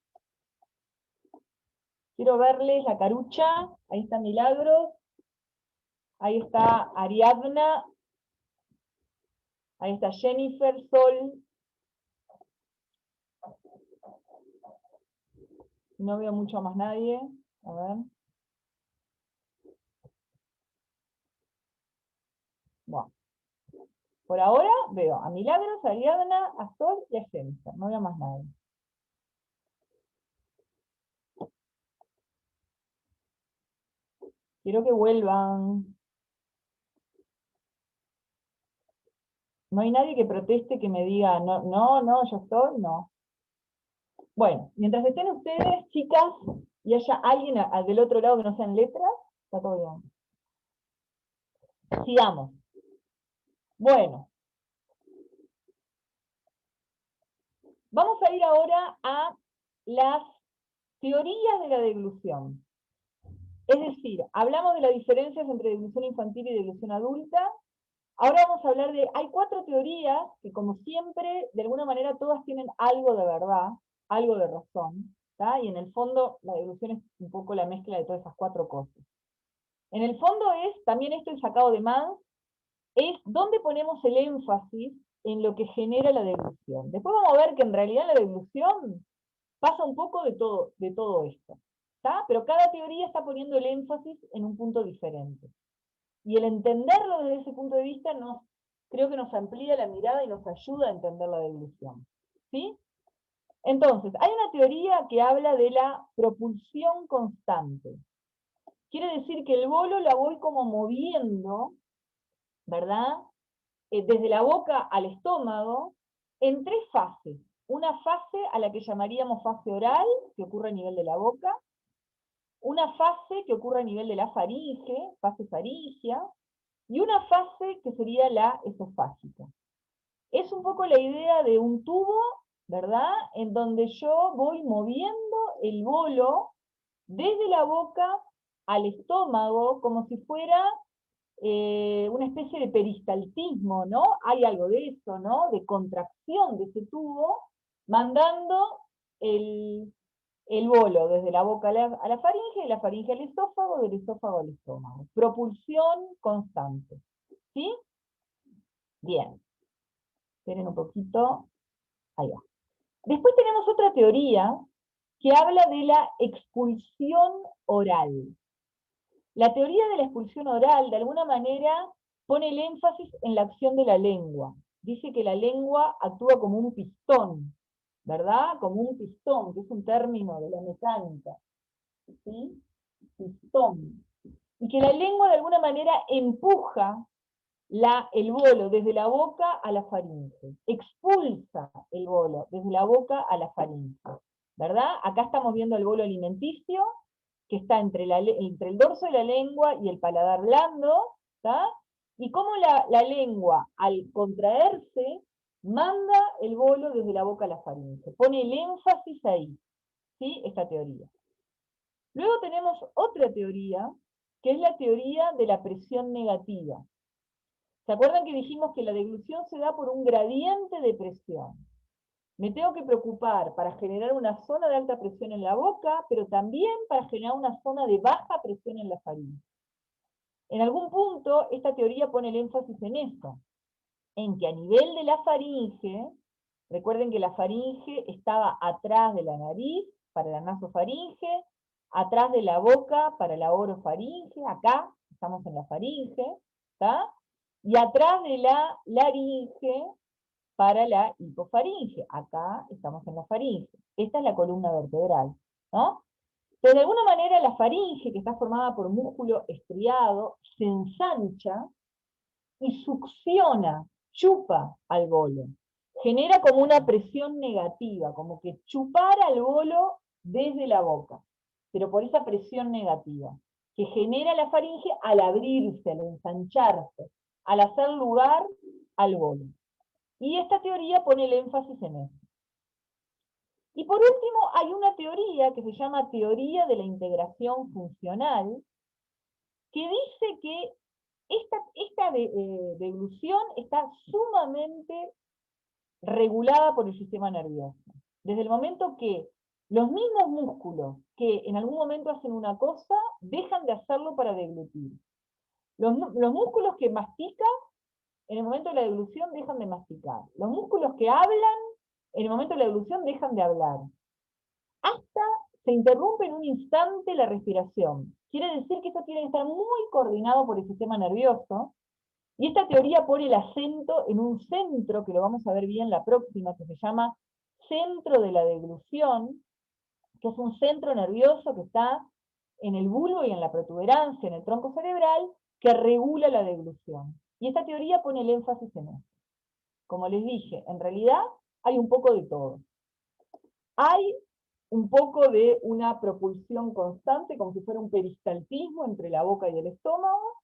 Quiero verles la carucha. Ahí está Milagros. Ahí está Ariadna. Ahí está Jennifer, Sol. No veo mucho más nadie. A ver. Bueno. Por ahora veo a Milagros, a Ariadna, a Sol y a Jennifer. No veo más nadie. Quiero que vuelvan. No hay nadie que proteste, que me diga, no, no, yo estoy, no. Bueno, mientras estén ustedes, chicas, y haya alguien del otro lado que no sean letras, está todo bien. Sigamos. Bueno. Vamos a ir ahora a las teorías de la deglución. Es decir, hablamos de las diferencias entre deglución infantil y deglución adulta. Ahora vamos a hablar de, hay 4 teorías que, como siempre, de alguna manera todas tienen algo de verdad, algo de razón, ¿tá? Y en el fondo la deglución es un poco la mezcla de todas esas 4 cosas. En el fondo es, también esto es sacado de Mans, es dónde ponemos el énfasis en lo que genera la deglución. Después vamos a ver que en realidad la deglución pasa un poco de todo esto, ¿tá? Pero cada teoría está poniendo el énfasis en un punto diferente. Y el entenderlo desde ese punto de vista creo que nos amplía la mirada y nos ayuda a entender la deglución. ¿Sí? Entonces, hay una teoría que habla de la propulsión constante. Quiere decir que el bolo la voy como moviendo, ¿verdad? desde la boca al estómago en 3 fases. Una fase a la que llamaríamos fase oral, que ocurre a nivel de la boca. Una fase que ocurre a nivel de la faringe, fase faringea. Y una fase que sería la esofágica. Es un poco la idea de un tubo, ¿verdad? En donde yo voy moviendo el bolo desde la boca al estómago, como si fuera una especie de peristaltismo, ¿no? Hay algo de eso, ¿no? De contracción de ese tubo, mandando el bolo desde la boca a la faringe, de la faringe al esófago, del esófago al estómago. Propulsión constante. ¿Sí? Bien. Esperen un poquito. Ahí va. Después tenemos otra teoría que habla de la expulsión oral. La teoría de la expulsión oral, de alguna manera, pone el énfasis en la acción de la lengua. Dice que la lengua actúa como un pistón, ¿verdad? Como un pistón, que es un término de la mecánica. ¿Sí? Pistón. Y que la lengua de alguna manera empuja el bolo desde la boca a la faringe. Expulsa el bolo desde la boca a la faringe. ¿Verdad? Acá estamos viendo el bolo alimenticio, que está entre el dorso de la lengua y el paladar blando, ¿tá? Y cómo la lengua, al contraerse, manda el bolo desde la boca a la faringe. Pone el énfasis ahí, ¿sí? Esta teoría. Luego tenemos otra teoría, que es la teoría de la presión negativa. ¿Se acuerdan que dijimos que la deglución se da por un gradiente de presión? Me tengo que preocupar para generar una zona de alta presión en la boca, pero también para generar una zona de baja presión en la faringe. En algún punto, esta teoría pone el énfasis en esto, en que a nivel de la faringe, recuerden que la faringe estaba atrás de la nariz, para la nasofaringe, atrás de la boca, para la orofaringe, acá, estamos en la faringe, ¿está? Y atrás de la laringe, para la hipofaringe. Acá estamos en la faringe. Esta es la columna vertebral, ¿no? Entonces, de alguna manera, la faringe, que está formada por músculo estriado, se ensancha y succiona, chupa al bolo. Genera como una presión negativa, como que chupara al bolo desde la boca, pero por esa presión negativa, que genera la faringe al abrirse, al ensancharse, al hacer lugar al bolo. Y esta teoría pone el énfasis en eso. Y por último, hay una teoría que se llama teoría de la integración funcional, que dice que esta deglución está sumamente regulada por el sistema nervioso. Desde el momento que los mismos músculos que en algún momento hacen una cosa, dejan de hacerlo para deglutir. Los músculos que mastican, en el momento de la deglución dejan de masticar. Los músculos que hablan, en el momento de la deglución dejan de hablar. Hasta se interrumpe en un instante la respiración. Quiere decir que esto tiene que estar muy coordinado por el sistema nervioso, y esta teoría pone el acento en un centro, que lo vamos a ver bien la próxima, que se llama centro de la deglución, que es un centro nervioso que está en el bulbo y en la protuberancia, en el tronco cerebral, que regula la deglución. Y esta teoría pone el énfasis en eso. Como les dije, en realidad hay un poco de todo. Hay un poco de una propulsión constante, como si fuera un peristaltismo entre la boca y el estómago.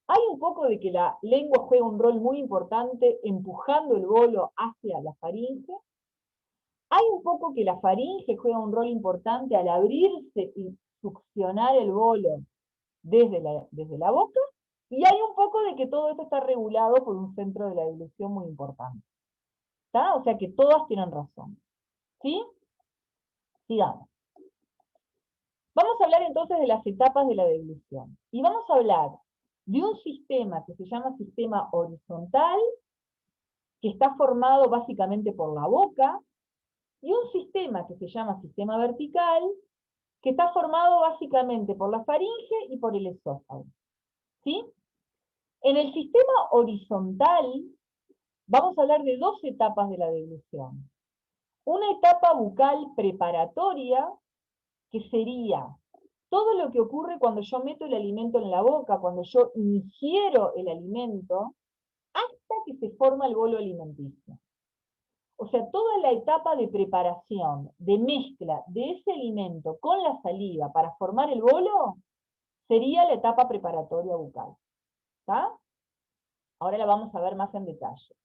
Hay un poco de que la lengua juega un rol muy importante empujando el bolo hacia la faringe. Hay un poco que la faringe juega un rol importante al abrirse y succionar el bolo desde la boca. Y hay un poco de que todo esto está regulado por un centro de la deglución muy importante. ¿Está? O sea que todas tienen razón. ¿Sí? Sigamos. Vamos a hablar entonces de las etapas de la deglución. Y vamos a hablar de un sistema que se llama sistema horizontal, que está formado básicamente por la boca, y un sistema que se llama sistema vertical, que está formado básicamente por la faringe y por el esófago. ¿Sí? En el sistema horizontal vamos a hablar de 2 etapas de la deglución. Una etapa bucal preparatoria, que sería todo lo que ocurre cuando yo meto el alimento en la boca, cuando yo ingiero el alimento, hasta que se forma el bolo alimenticio. O sea, toda la etapa de preparación, de mezcla de ese alimento con la saliva para formar el bolo, sería la etapa preparatoria bucal. ¿Está? Ahora la vamos a ver más en detalle.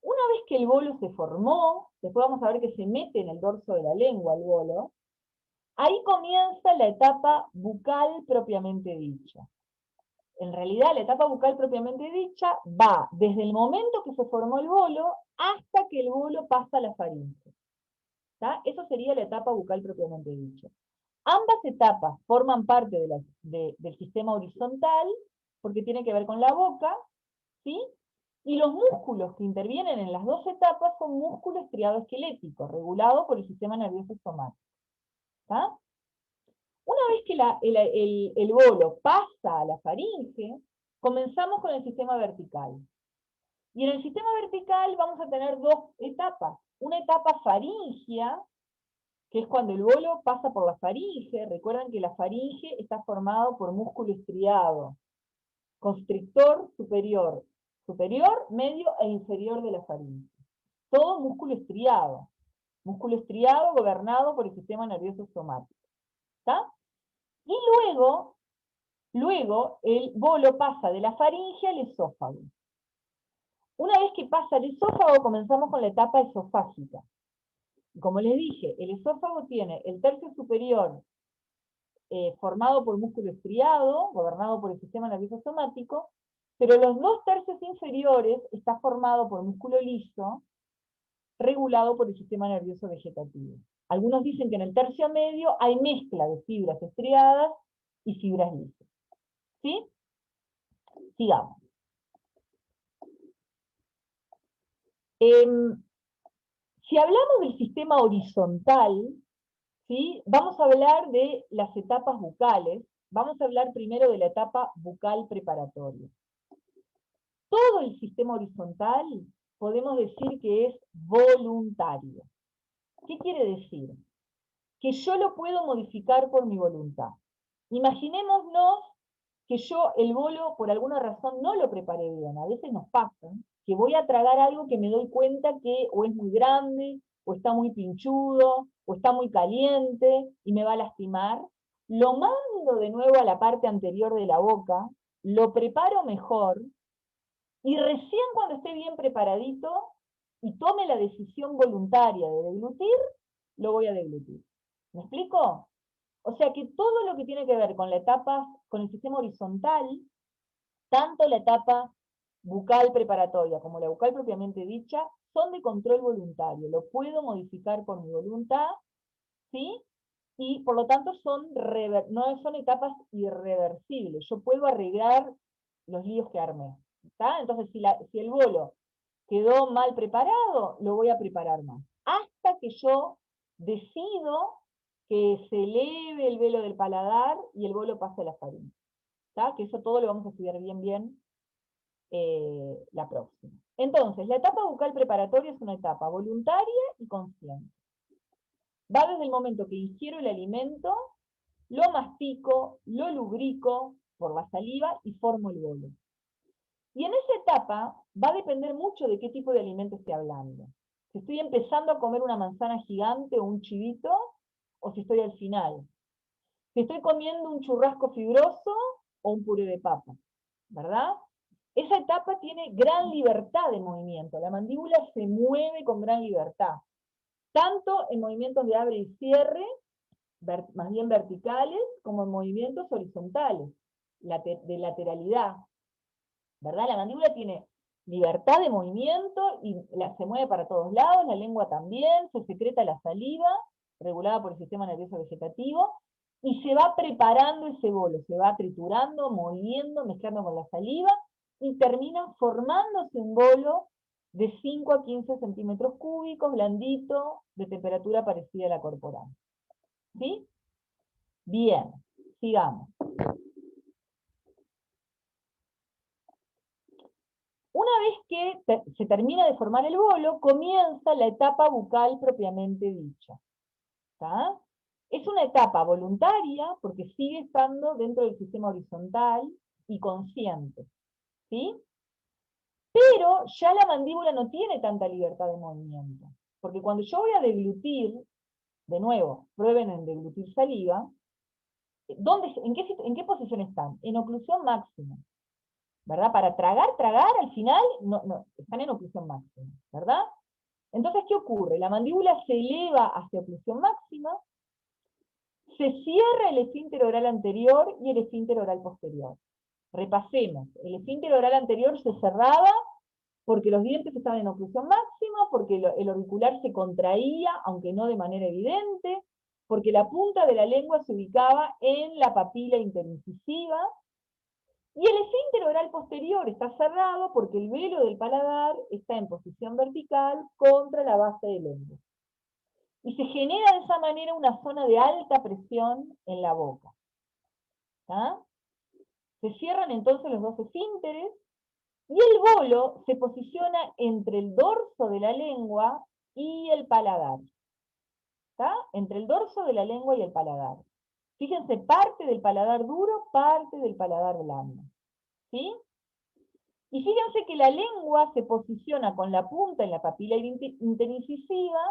Una vez que el bolo se formó, después vamos a ver que se mete en el dorso de la lengua el bolo, ahí comienza la etapa bucal propiamente dicha. En realidad, la etapa bucal propiamente dicha va desde el momento que se formó el bolo hasta que el bolo pasa a la faringe. ¿Tá? Eso sería la etapa bucal propiamente dicha. Ambas etapas forman parte del sistema horizontal, porque tiene que ver con la boca, ¿sí? Y los músculos que intervienen en las dos etapas son músculos estriado-esqueléticos, regulados por el sistema nervioso somático. ¿Tá? Una vez que el bolo pasa a la faringe, comenzamos con el sistema vertical. Y en el sistema vertical vamos a tener dos etapas. Una etapa faringea, que es cuando el bolo pasa por la faringe. Recuerden que la faringe está formado por músculo estriado, constrictor superior, medio e inferior de la faringe. Todo músculo estriado gobernado por el sistema nervioso somático. ¿Está? Y luego el bolo pasa de la faringe al esófago. Una vez que pasa el esófago, comenzamos con la etapa esofágica. Como les dije, el esófago tiene el tercio superior formado por músculo estriado, gobernado por el sistema nervioso somático, pero los dos tercios inferiores está formado por músculo liso, regulado por el sistema nervioso vegetativo. Algunos dicen que en el tercio medio hay mezcla de fibras estriadas y fibras lisas. ¿Sí? Sigamos. Si hablamos del sistema horizontal, ¿sí? Vamos a hablar de las etapas bucales. Vamos a hablar primero de la etapa bucal preparatoria. Todo el sistema horizontal podemos decir que es voluntario. ¿Qué quiere decir? Que yo lo puedo modificar por mi voluntad. Imaginémonos que yo el bolo por alguna razón no lo preparé bien. A veces nos pasa que voy a tragar algo que me doy cuenta que o es muy grande, o está muy pinchudo, o está muy caliente y me va a lastimar. Lo mando de nuevo a la parte anterior de la boca, lo preparo mejor, y recién cuando esté bien preparadito y tome la decisión voluntaria de deglutir, lo voy a deglutir. ¿Me explico? O sea que todo lo que tiene que ver con la etapa, con el sistema horizontal, tanto la etapa bucal preparatoria como la bucal propiamente dicha, son de control voluntario. Lo puedo modificar por mi voluntad, ¿sí? Y por lo tanto no son etapas irreversibles. Yo puedo arreglar los líos que armé. ¿Está? Entonces, si el bolo quedó mal preparado, lo voy a preparar más. Hasta que yo decido que se eleve el velo del paladar y el bolo pase a la faringe. ¿Está? Que eso todo lo vamos a estudiar bien la próxima. Entonces, la etapa bucal preparatoria es una etapa voluntaria y consciente. Va desde el momento que ingiero el alimento, lo mastico, lo lubrico por la saliva y formo el bolo. Y en esa etapa va a depender mucho de qué tipo de alimento esté hablando. Si estoy empezando a comer una manzana gigante o un chivito, o si estoy al final. Si estoy comiendo un churrasco fibroso o un puré de papa, ¿verdad? Esa etapa tiene gran libertad de movimiento. La mandíbula se mueve con gran libertad. Tanto en movimientos de abre y cierre, más bien verticales, como en movimientos horizontales, de lateralidad. ¿Verdad? La mandíbula tiene libertad de movimiento y se mueve para todos lados, la lengua también, se secreta la saliva, regulada por el sistema nervioso vegetativo, y se va preparando ese bolo, se va triturando, moviendo, mezclando con la saliva, y termina formándose un bolo de 5 a 15 centímetros cúbicos, blandito, de temperatura parecida a la corporal. ¿Sí? Bien, sigamos. Una vez que se termina de formar el bolo, comienza la etapa bucal propiamente dicha. ¿Está? Es una etapa voluntaria porque sigue estando dentro del sistema horizontal y consciente. ¿Sí? Pero ya la mandíbula no tiene tanta libertad de movimiento. Porque cuando yo voy a deglutir, de nuevo, prueben en deglutir saliva, ¿en qué posición están? En oclusión máxima, ¿verdad? Para tragar, al final, no, están en oclusión máxima, ¿verdad? Entonces, ¿qué ocurre? La mandíbula se eleva hacia oclusión máxima, se cierra el esfínter oral anterior y el esfínter oral posterior. Repasemos, el esfínter oral anterior se cerraba porque los dientes estaban en oclusión máxima, porque el auricular se contraía, aunque no de manera evidente, porque la punta de la lengua se ubicaba en la papila interincisiva, y el esfínter oral posterior está cerrado porque el velo del paladar está en posición vertical contra la base del lengua. Y se genera de esa manera una zona de alta presión en la boca. ¿Tá? Se cierran entonces los dos esfínteres, y el bolo se posiciona entre el dorso de la lengua y el paladar. ¿Tá? Entre el dorso de la lengua y el paladar. Fíjense, parte del paladar duro, parte del paladar blando. ¿Sí? Y fíjense que la lengua se posiciona con la punta en la papila interincisiva,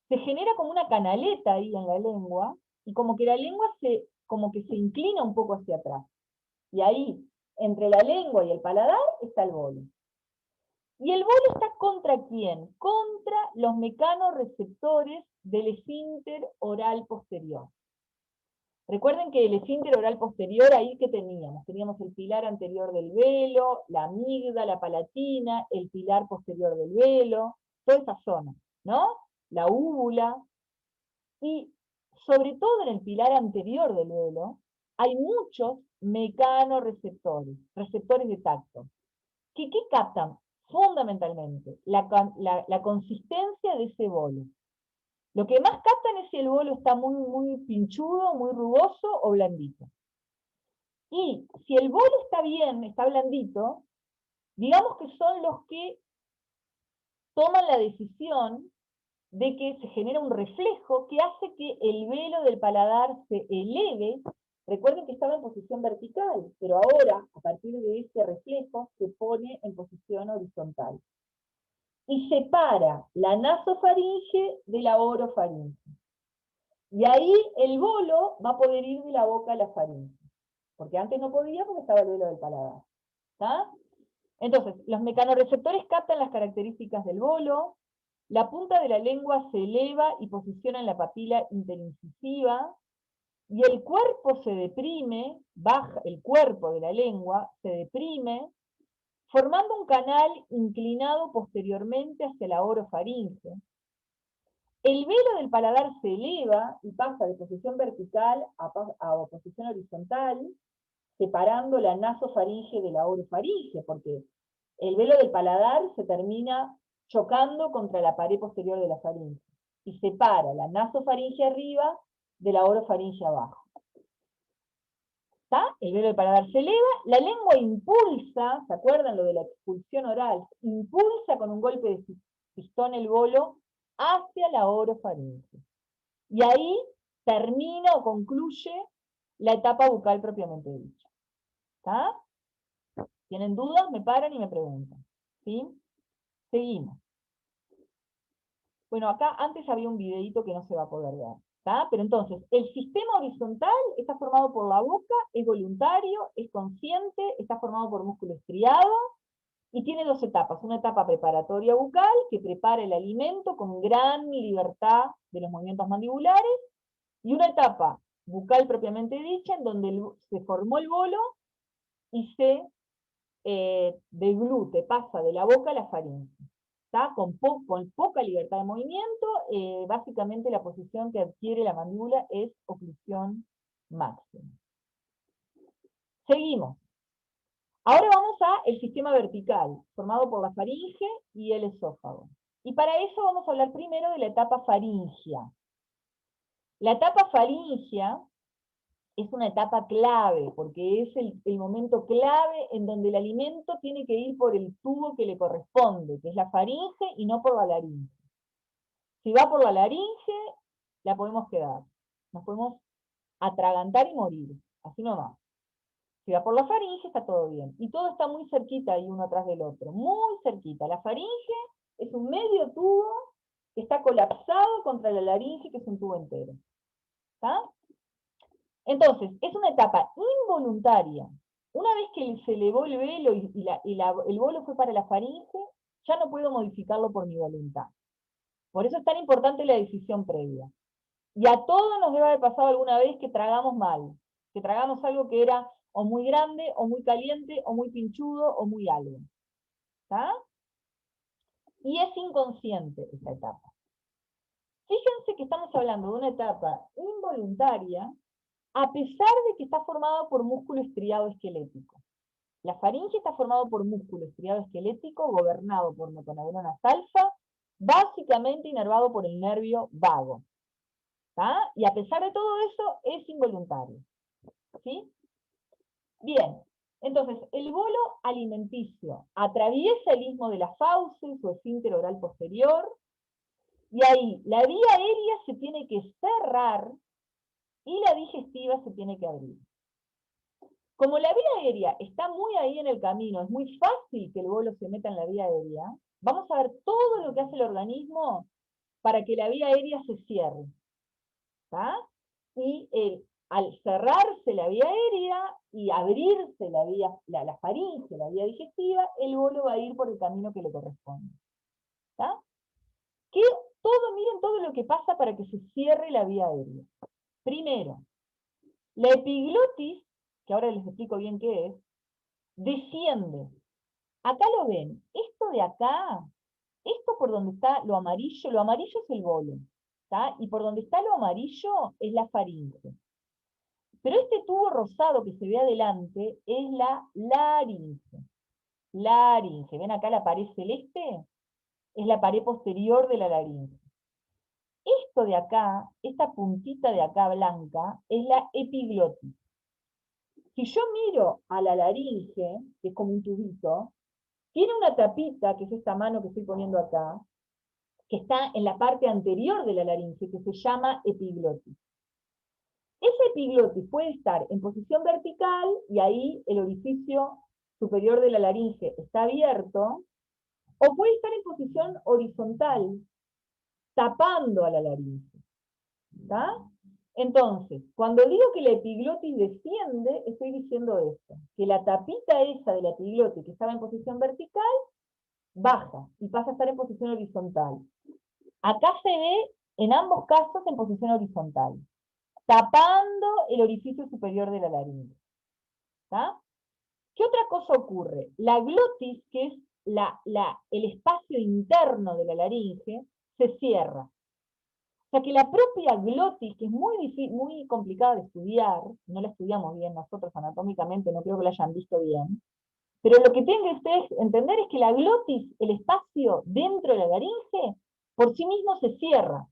se genera como una canaleta ahí en la lengua, y como que la lengua como que se inclina un poco hacia atrás. Y ahí, entre la lengua y el paladar, está el bolo. ¿Y el bolo está contra quién? Contra los mecanorreceptores del esfínter oral posterior. Recuerden que el esfínter oral posterior, ahí que teníamos el pilar anterior del velo, la amígdala, la palatina, el pilar posterior del velo, toda esa zona, ¿no? La úvula, y sobre todo en el pilar anterior del velo, hay muchos mecanorreceptores, receptores de tacto. ¿Qué captan? Fundamentalmente, la consistencia de ese bolo. Lo que más captan es si el bolo está muy, muy pinchudo, muy rugoso o blandito. Y si el bolo está bien, está blandito, digamos que son los que toman la decisión de que se genera un reflejo que hace que el velo del paladar se eleve. Recuerden que estaba en posición vertical, pero ahora, a partir de este reflejo, se pone en posición horizontal. Y separa la nasofaringe de la orofaringe. Y ahí el bolo va a poder ir de la boca a la faringe. Porque antes no podía porque estaba el velo del paladar. ¿Está? Entonces, los mecanorreceptores captan las características del bolo, la punta de la lengua se eleva y posiciona en la papila interincisiva, y el cuerpo se deprime, baja, el cuerpo de la lengua se deprime, formando un canal inclinado posteriormente hacia la orofaringe. El velo del paladar se eleva y pasa de posición vertical a posición horizontal, separando la nasofaringe de la orofaringe, porque el velo del paladar se termina chocando contra la pared posterior de la faringe, y separa la nasofaringe arriba de la orofaringe abajo. ¿Está? El velo del paladar se eleva, la lengua impulsa, ¿se acuerdan lo de la expulsión oral? Impulsa con un golpe de pistón el bolo hacia la orofaringe. Y ahí termina o concluye la etapa bucal propiamente dicha. ¿Está? ¿Tienen dudas? Me paran y me preguntan. ¿Sí? Seguimos. Bueno, acá antes había un videito que no se va a poder ver. ¿Está? Pero entonces, el sistema horizontal está formado por la boca, es voluntario, es consciente, está formado por músculo estriado, y tiene dos etapas. Una etapa preparatoria bucal, que prepara el alimento con gran libertad de los movimientos mandibulares, y una etapa bucal propiamente dicha, en donde se formó el bolo y se deglute, pasa de la boca a la faringe. Con poca libertad de movimiento, básicamente la posición que adquiere la mandíbula es oclusión máxima. Seguimos. Ahora vamos al sistema vertical, formado por la faringe y el esófago. Y para eso vamos a hablar primero de la etapa faringea. La etapa faringea es una etapa clave, porque es el momento clave en donde el alimento tiene que ir por el tubo que le corresponde, que es la faringe, y no por la laringe. Si va por la laringe, la podemos quedar. Nos podemos atragantar y morir, así nomás. Si va por la faringe, está todo bien. Y todo está muy cerquita ahí uno atrás del otro. Muy cerquita. La faringe es un medio tubo que está colapsado contra la laringe, que es un tubo entero. ¿Está? Entonces, es una etapa involuntaria. Una vez que se elevó el velo el bolo fue para la faringe, ya no puedo modificarlo por mi voluntad. Por eso es tan importante la decisión previa. Y a todos nos debe haber pasado alguna vez que tragamos mal, que tragamos algo que era o muy grande, o muy caliente, o muy pinchudo, o muy algo. ¿Está? Y es inconsciente esta etapa. Fíjense que estamos hablando de una etapa involuntaria, a pesar de que está formada por músculo estriado esquelético. La faringe está formada por músculo estriado esquelético gobernado por motoneuronas alfa, básicamente inervado por el nervio vago. ¿Tá? Y a pesar de todo eso, es involuntario. ¿Sí? Bien, entonces, el bolo alimenticio atraviesa el istmo de las fauces o esfínter oral posterior, y ahí la vía aérea se tiene que cerrar y la digestiva se tiene que abrir. Como la vía aérea está muy ahí en el camino, es muy fácil que el bolo se meta en la vía aérea, vamos a ver todo lo que hace el organismo para que la vía aérea se cierre. ¿Tá? Y al cerrarse la vía aérea y abrirse la faringe, la vía digestiva, el bolo va a ir por el camino que le corresponde. ¿Tá? Miren todo lo que pasa para que se cierre la vía aérea. Primero, la epiglotis, que ahora les explico bien qué es, desciende. Acá lo ven, esto de acá, esto por donde está lo amarillo es el bolo, ¿tá? Y por donde está lo amarillo es la faringe. Pero este tubo rosado que se ve adelante es la laringe. Laringe, ¿ven acá la pared celeste? Es la pared posterior de la laringe. Esto de acá, esta puntita de acá blanca, es la epiglotis. Si yo miro a la laringe, que es como un tubito, tiene una tapita, que es esta mano que estoy poniendo acá, que está en la parte anterior de la laringe, que se llama epiglotis. Esa epiglotis puede estar en posición vertical, y ahí el orificio superior de la laringe está abierto, o puede estar en posición horizontal, tapando a la laringe. ¿Está? Entonces, cuando digo que la epiglotis desciende, estoy diciendo esto, que la tapita esa de la epiglotis que estaba en posición vertical, baja y pasa a estar en posición horizontal. Acá se ve, en ambos casos, en posición horizontal, tapando el orificio superior de la laringe. ¿Tá? ¿Qué otra cosa ocurre? La glotis, que es el espacio interno de la laringe, se cierra. O sea que la propia glotis, que es muy complicada de estudiar, no la estudiamos bien nosotros anatómicamente, no creo que la hayan visto bien, pero lo que tienen que ustedes entender es que la glotis, el espacio dentro de la laringe, por sí mismo se cierra.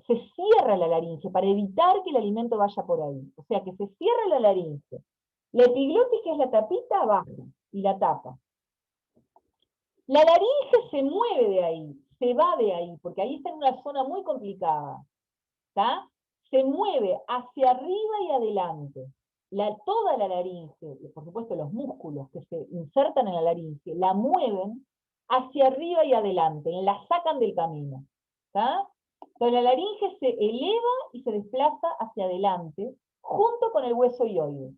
Se cierra la laringe para evitar que el alimento vaya por ahí. O sea que se cierra la laringe. La epiglotis, que es la tapita, baja y la tapa. La laringe se mueve de ahí, se va de ahí, porque ahí está en una zona muy complicada. ¿Tá? Se mueve hacia arriba y adelante. Toda la laringe, por supuesto los músculos que se insertan en la laringe, la mueven hacia arriba y adelante, la sacan del camino. ¿Tá? Entonces la laringe se eleva y se desplaza hacia adelante, junto con el hueso hioide.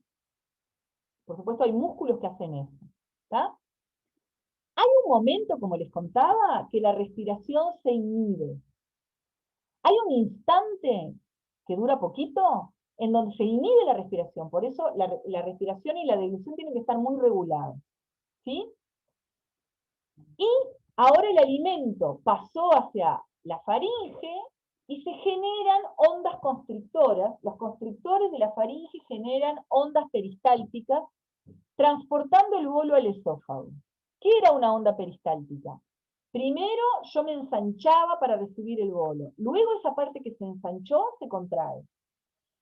Por supuesto hay músculos que hacen eso. ¿Tá? Hay un momento, como les contaba, que la respiración se inhibe. Hay un instante que dura poquito en donde se inhibe la respiración. Por eso la respiración y la deglución tienen que estar muy reguladas. ¿Sí? Y ahora el alimento pasó hacia la faringe y se generan ondas constrictoras. Los constrictores de la faringe generan ondas peristálticas transportando el bolo al esófago. ¿Qué era una onda peristáltica? Primero yo me ensanchaba para recibir el bolo. Luego esa parte que se ensanchó se contrae.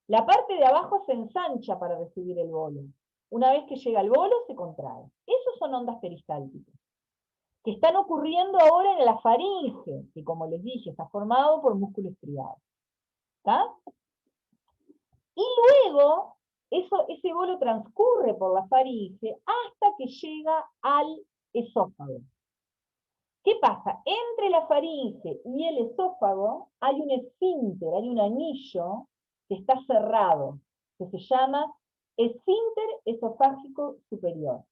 La parte de abajo se ensancha para recibir el bolo. Una vez que llega el bolo se contrae. Esas son ondas peristálticas, que están ocurriendo ahora en la faringe, que como les dije, está formado por músculo estriado. ¿Está? Y luego ese bolo transcurre por la faringe hasta que llega al esófago. ¿Qué pasa? Entre la faringe y el esófago hay un esfínter, hay un anillo que está cerrado, que se llama esfínter esofágico superior.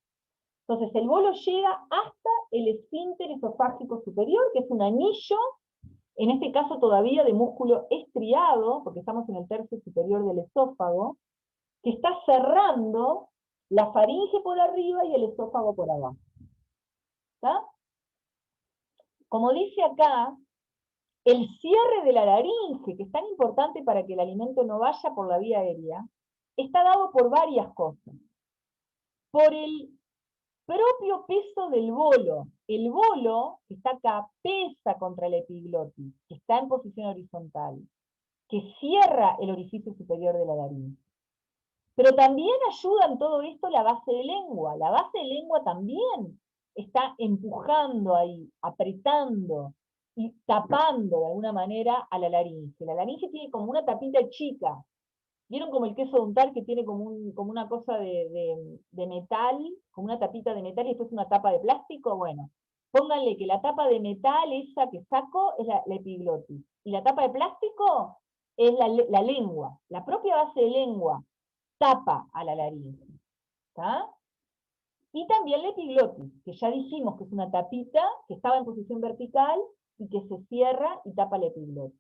Entonces el bolo llega hasta el esfínter esofágico superior, que es un anillo, en este caso todavía de músculo estriado, porque estamos en el tercio superior del esófago, que está cerrando la faringe por arriba y el esófago por abajo. ¿Está? Como dice acá, el cierre de la laringe, que es tan importante para que el alimento no vaya por la vía aérea, está dado por varias cosas. Por el propio peso del bolo. El bolo, que está acá, pesa contra el epiglotis, que está en posición horizontal, que cierra el orificio superior de la laringe. Pero también ayuda en todo esto la base de lengua. La base de lengua también está empujando ahí, apretando y tapando de alguna manera a la laringe. La laringe tiene como una tapita chica. ¿Vieron como el queso de untar que tiene como una cosa de metal, como una tapita de metal y después una tapa de plástico? Bueno, pónganle que la tapa de metal esa que saco es la epiglotis. Y la tapa de plástico es la lengua. La propia base de lengua tapa a la laringe. ¿Está? Y también la epiglotis, que ya dijimos que es una tapita que estaba en posición vertical y que se cierra y tapa la epiglotis.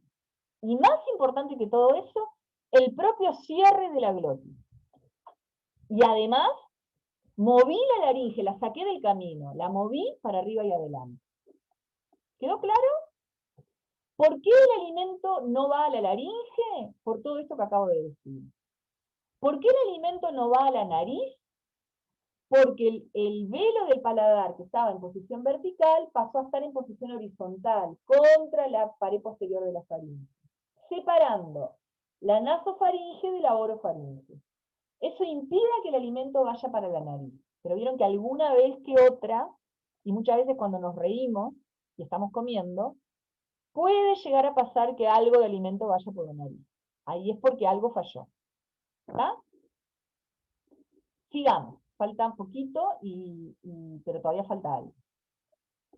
Y más importante que todo eso, el propio cierre de la glotis. Y además, moví la laringe, la saqué del camino, la moví para arriba y adelante. ¿Quedó claro? ¿Por qué el alimento no va a la laringe? Por todo esto que acabo de decir. ¿Por qué el alimento no va a la nariz? Porque el velo del paladar, que estaba en posición vertical, pasó a estar en posición horizontal, contra la pared posterior de la faringe, separando la nasofaringe de la orofaringe. Eso impide que el alimento vaya para la nariz. Pero vieron que alguna vez que otra, y muchas veces cuando nos reímos y estamos comiendo, puede llegar a pasar que algo de alimento vaya por la nariz. Ahí es porque algo falló. ¿Está? Sigamos. Falta un poquito, pero todavía falta algo.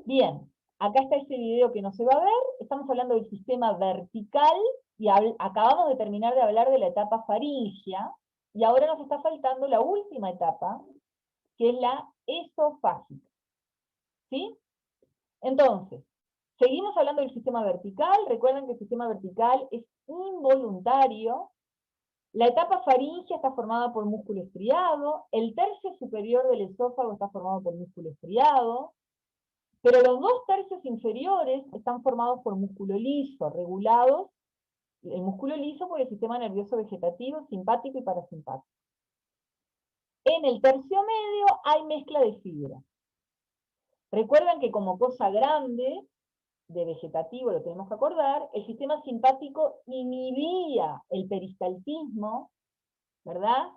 Bien, acá está ese video que no se va a ver. Estamos hablando del sistema vertical y acabamos de terminar de hablar de la etapa faringea. Y ahora nos está faltando la última etapa, que es la esofágica. ¿Sí? Entonces, seguimos hablando del sistema vertical. Recuerden que el sistema vertical es involuntario. La etapa faringea está formada por músculo estriado. El tercio superior del esófago está formado por músculo estriado. Pero los 2 tercios inferiores están formados por músculo liso, regulados. El músculo liso por el sistema nervioso vegetativo, simpático y parasimpático. En el tercio medio hay mezcla de fibras. Recuerdan que como cosa grande, de vegetativo, lo tenemos que acordar, el sistema simpático inhibía el peristaltismo, ¿verdad?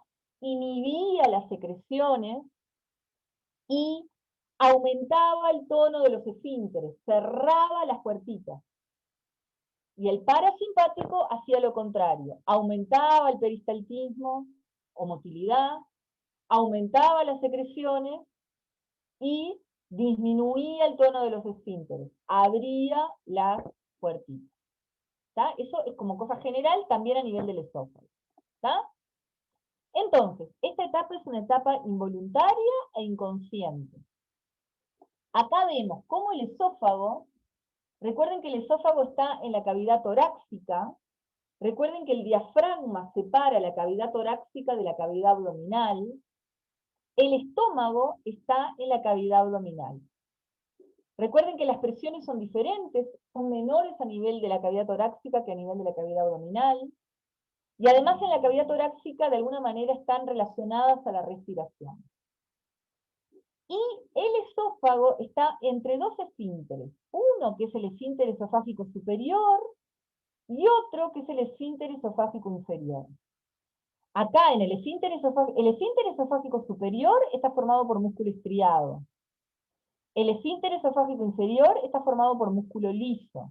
Inhibía las secreciones y aumentaba el tono de los esfínteres, cerraba las puertitas. Y el parasimpático hacía lo contrario, aumentaba el peristaltismo o motilidad, aumentaba las secreciones y disminuía el tono de los esfínteres, abría las puertitas. ¿Está? Eso es como cosa general, también a nivel del esófago. ¿Está? Entonces, esta etapa es una etapa involuntaria e inconsciente. Acá vemos cómo el esófago, recuerden que el esófago está en la cavidad torácica, recuerden que el diafragma separa la cavidad torácica de la cavidad abdominal, el estómago está en la cavidad abdominal. Recuerden que las presiones son diferentes, son menores a nivel de la cavidad torácica que a nivel de la cavidad abdominal, y además en la cavidad torácica de alguna manera están relacionadas a la respiración. Y el esófago está entre 2 esfínteres, uno que es el esfínter esofágico superior, y otro que es el esfínter esofágico inferior. Acá en el esfínter esofágico superior está formado por músculo estriado. El esfínter esofágico inferior está formado por músculo liso.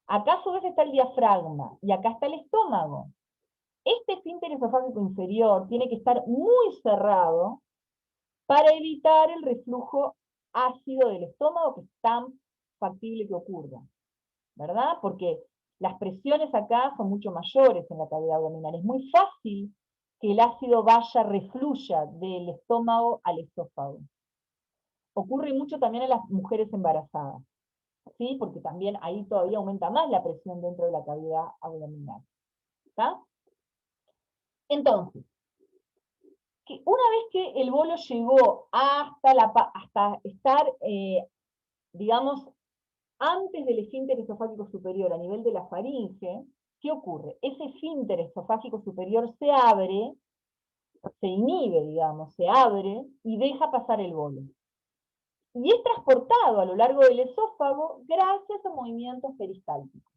Acá a su vez está el diafragma, y acá está el estómago. Este esfínter esofágico inferior tiene que estar muy cerrado para evitar el reflujo ácido del estómago, que es tan factible que ocurra, ¿verdad? Porque las presiones acá son mucho mayores en la cavidad abdominal. Es muy fácil que el ácido refluya del estómago al esófago. Ocurre mucho también en las mujeres embarazadas, ¿sí? Porque también ahí todavía aumenta más la presión dentro de la cavidad abdominal. ¿Está? Entonces, que una vez que el bolo llegó hasta estar, digamos, antes del esfínter esofágico superior a nivel de la faringe, ¿qué ocurre? Ese esfínter esofágico superior se abre, se inhibe, digamos, se abre y deja pasar el bolo. Y es transportado a lo largo del esófago gracias a movimientos peristálticos.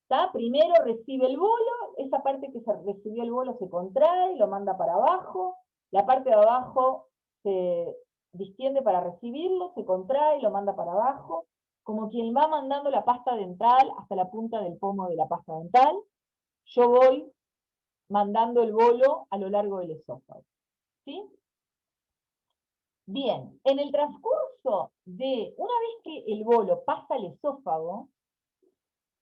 ¿Tá? Primero recibe el bolo, esa parte que recibió el bolo se contrae, lo manda para abajo, la parte de abajo se distiende para recibirlo, se contrae, lo manda para abajo, como quien va mandando la pasta dental hasta la punta del pomo de la pasta dental, yo voy mandando el bolo a lo largo del esófago. ¿Sí? Bien, en el transcurso de, una vez que el bolo pasa al esófago,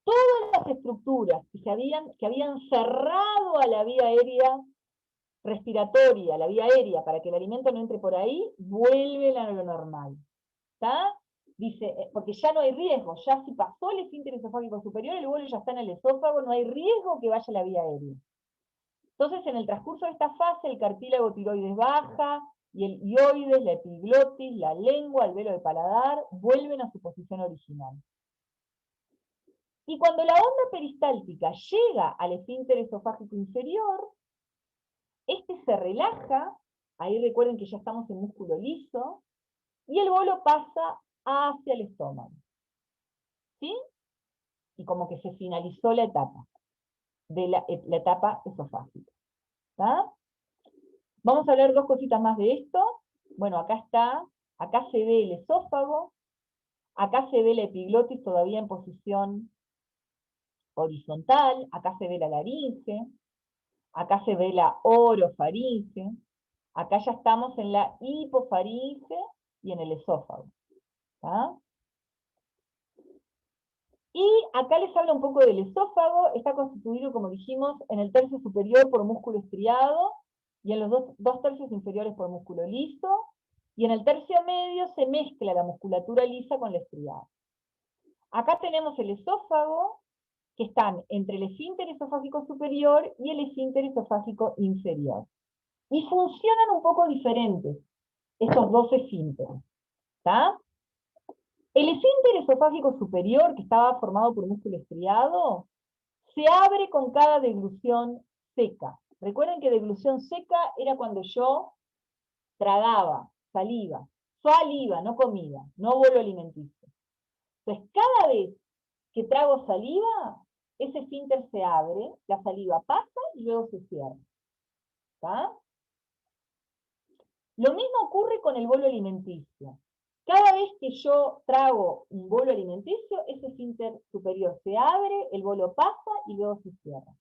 todas las estructuras que habían cerrado a la vía aérea respiratoria, la vía aérea, para que el alimento no entre por ahí, vuelven a lo normal. ¿Está? Dice, porque ya no hay riesgo, ya si pasó el esfínter esofágico superior, el bolo ya está en el esófago, no hay riesgo que vaya a la vía aérea. Entonces, en el transcurso de esta fase, el cartílago tiroides baja, y el ioides, la epiglotis, la lengua, el velo de paladar, vuelven a su posición original. Y cuando la onda peristáltica llega al esfínter esofágico inferior, este se relaja, ahí recuerden que ya estamos en músculo liso, y el bolo pasa hacia el estómago. ¿Sí? Y como que se finalizó la etapa, de la etapa esofágica. ¿Está? Vamos a hablar dos cositas más de esto. Bueno, acá está, acá se ve el esófago, acá se ve la epiglotis todavía en posición horizontal, acá se ve la laringe, acá se ve la orofaringe, acá ya estamos en la hipofaringe y en el esófago. ¿Ah? Y acá les habla un poco del esófago, está constituido, como dijimos, en el tercio superior por músculo estriado, y en los dos tercios inferiores por músculo liso, y en el tercio medio se mezcla la musculatura lisa con la estriada. Acá tenemos el esófago, que están entre el esfínter esofágico superior y el esfínter esofágico inferior. Y funcionan un poco diferentes estos dos esfínteres. ¿Está? El esfínter esofágico superior, que estaba formado por músculo estriado, se abre con cada deglución seca. Recuerden que deglución seca era cuando yo tragaba saliva, no comida, no bolo alimenticio. Entonces, cada vez que trago saliva, ese esfínter se abre, la saliva pasa y luego se cierra. ¿Está? Lo mismo ocurre con el bolo alimenticio. Cada vez que yo trago un bolo alimenticio, ese esfínter superior se abre, el bolo pasa y luego se cierra.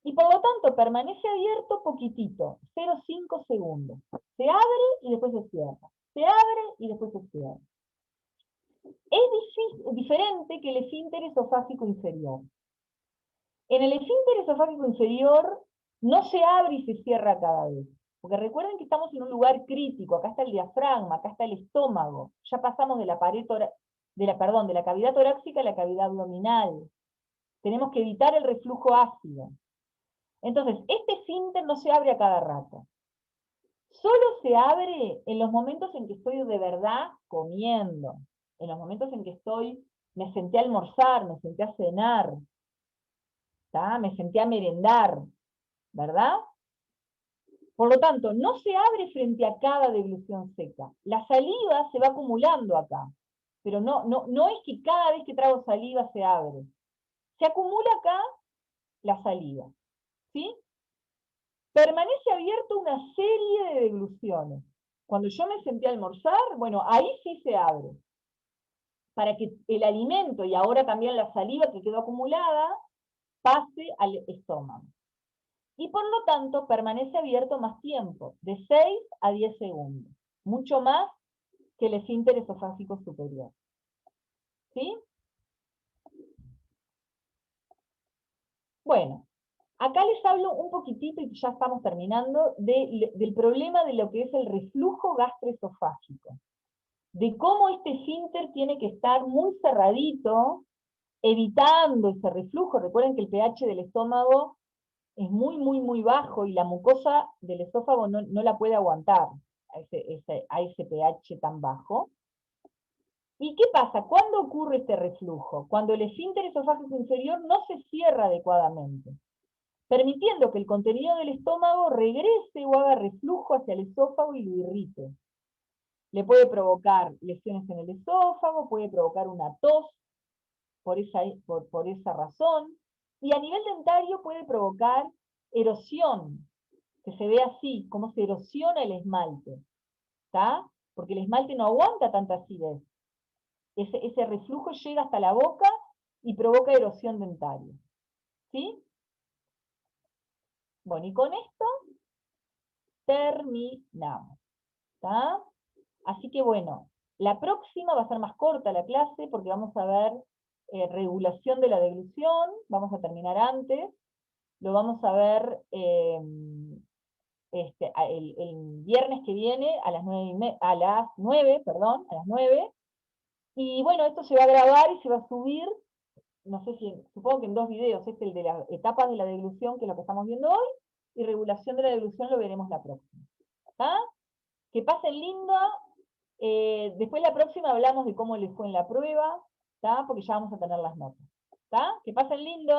Y por lo tanto permanece abierto poquitito, 0,5 segundos. Se abre y después se cierra. Se abre y después se cierra. Es diferente que el esfínter esofágico inferior. En el esfínter esofágico inferior no se abre y se cierra cada vez. Porque recuerden que estamos en un lugar crítico, acá está el diafragma, acá está el estómago, ya pasamos de la de la cavidad torácica a la cavidad abdominal. Tenemos que evitar el reflujo ácido. Entonces, este esfínter no se abre a cada rato. Solo se abre en los momentos en que estoy de verdad comiendo, en los momentos en que me senté a almorzar, me senté a cenar, ¿tá? Me senté a merendar, ¿verdad? Por lo tanto, no se abre frente a cada deglución seca. La saliva se va acumulando acá, pero no es que cada vez que trago saliva se abre. Se acumula acá la saliva, ¿sí? Permanece abierto una serie de degluciones. Cuando yo me senté a almorzar, bueno, ahí sí se abre. Para que el alimento y ahora también la saliva que quedó acumulada pase al estómago. Y por lo tanto permanece abierto más tiempo, de 6 a 10 segundos, mucho más que el esfínter esofágico superior. ¿Sí? Bueno, acá les hablo un poquitito, y ya estamos terminando, del problema de lo que es el reflujo gastroesofágico. De cómo este esfínter tiene que estar muy cerradito, evitando ese reflujo. Recuerden que el pH del estómago es muy, muy, muy bajo y la mucosa del esófago no la puede aguantar a ese pH tan bajo. ¿Y qué pasa? ¿Cuándo ocurre este reflujo? Cuando el esfínter esofágico inferior no se cierra adecuadamente, permitiendo que el contenido del estómago regrese o haga reflujo hacia el esófago y lo irrite. Le puede provocar lesiones en el esófago, puede provocar una tos por esa razón, y a nivel dentario puede provocar erosión, que se ve así, cómo se erosiona el esmalte, ¿está? Porque el esmalte no aguanta tanta acidez. Ese reflujo llega hasta la boca y provoca erosión dentaria. ¿Sí? Bueno, y con esto terminamos. ¿Está? Así que bueno, la próxima va a ser más corta la clase porque vamos a ver regulación de la deglución, vamos a terminar antes, lo vamos a ver el viernes que viene a las 9, perdón, a las 9. Y bueno, esto se va a grabar y se va a subir, no sé si, supongo que en 2 videos, el de las etapas de la deglución, que es lo que estamos viendo hoy, y regulación de la deglución lo veremos la próxima. ¿Está? Que pasen lindo. Después la próxima hablamos de cómo les fue en la prueba, ¿está? Porque ya vamos a tener las notas. ¿Está? Que pasen lindo.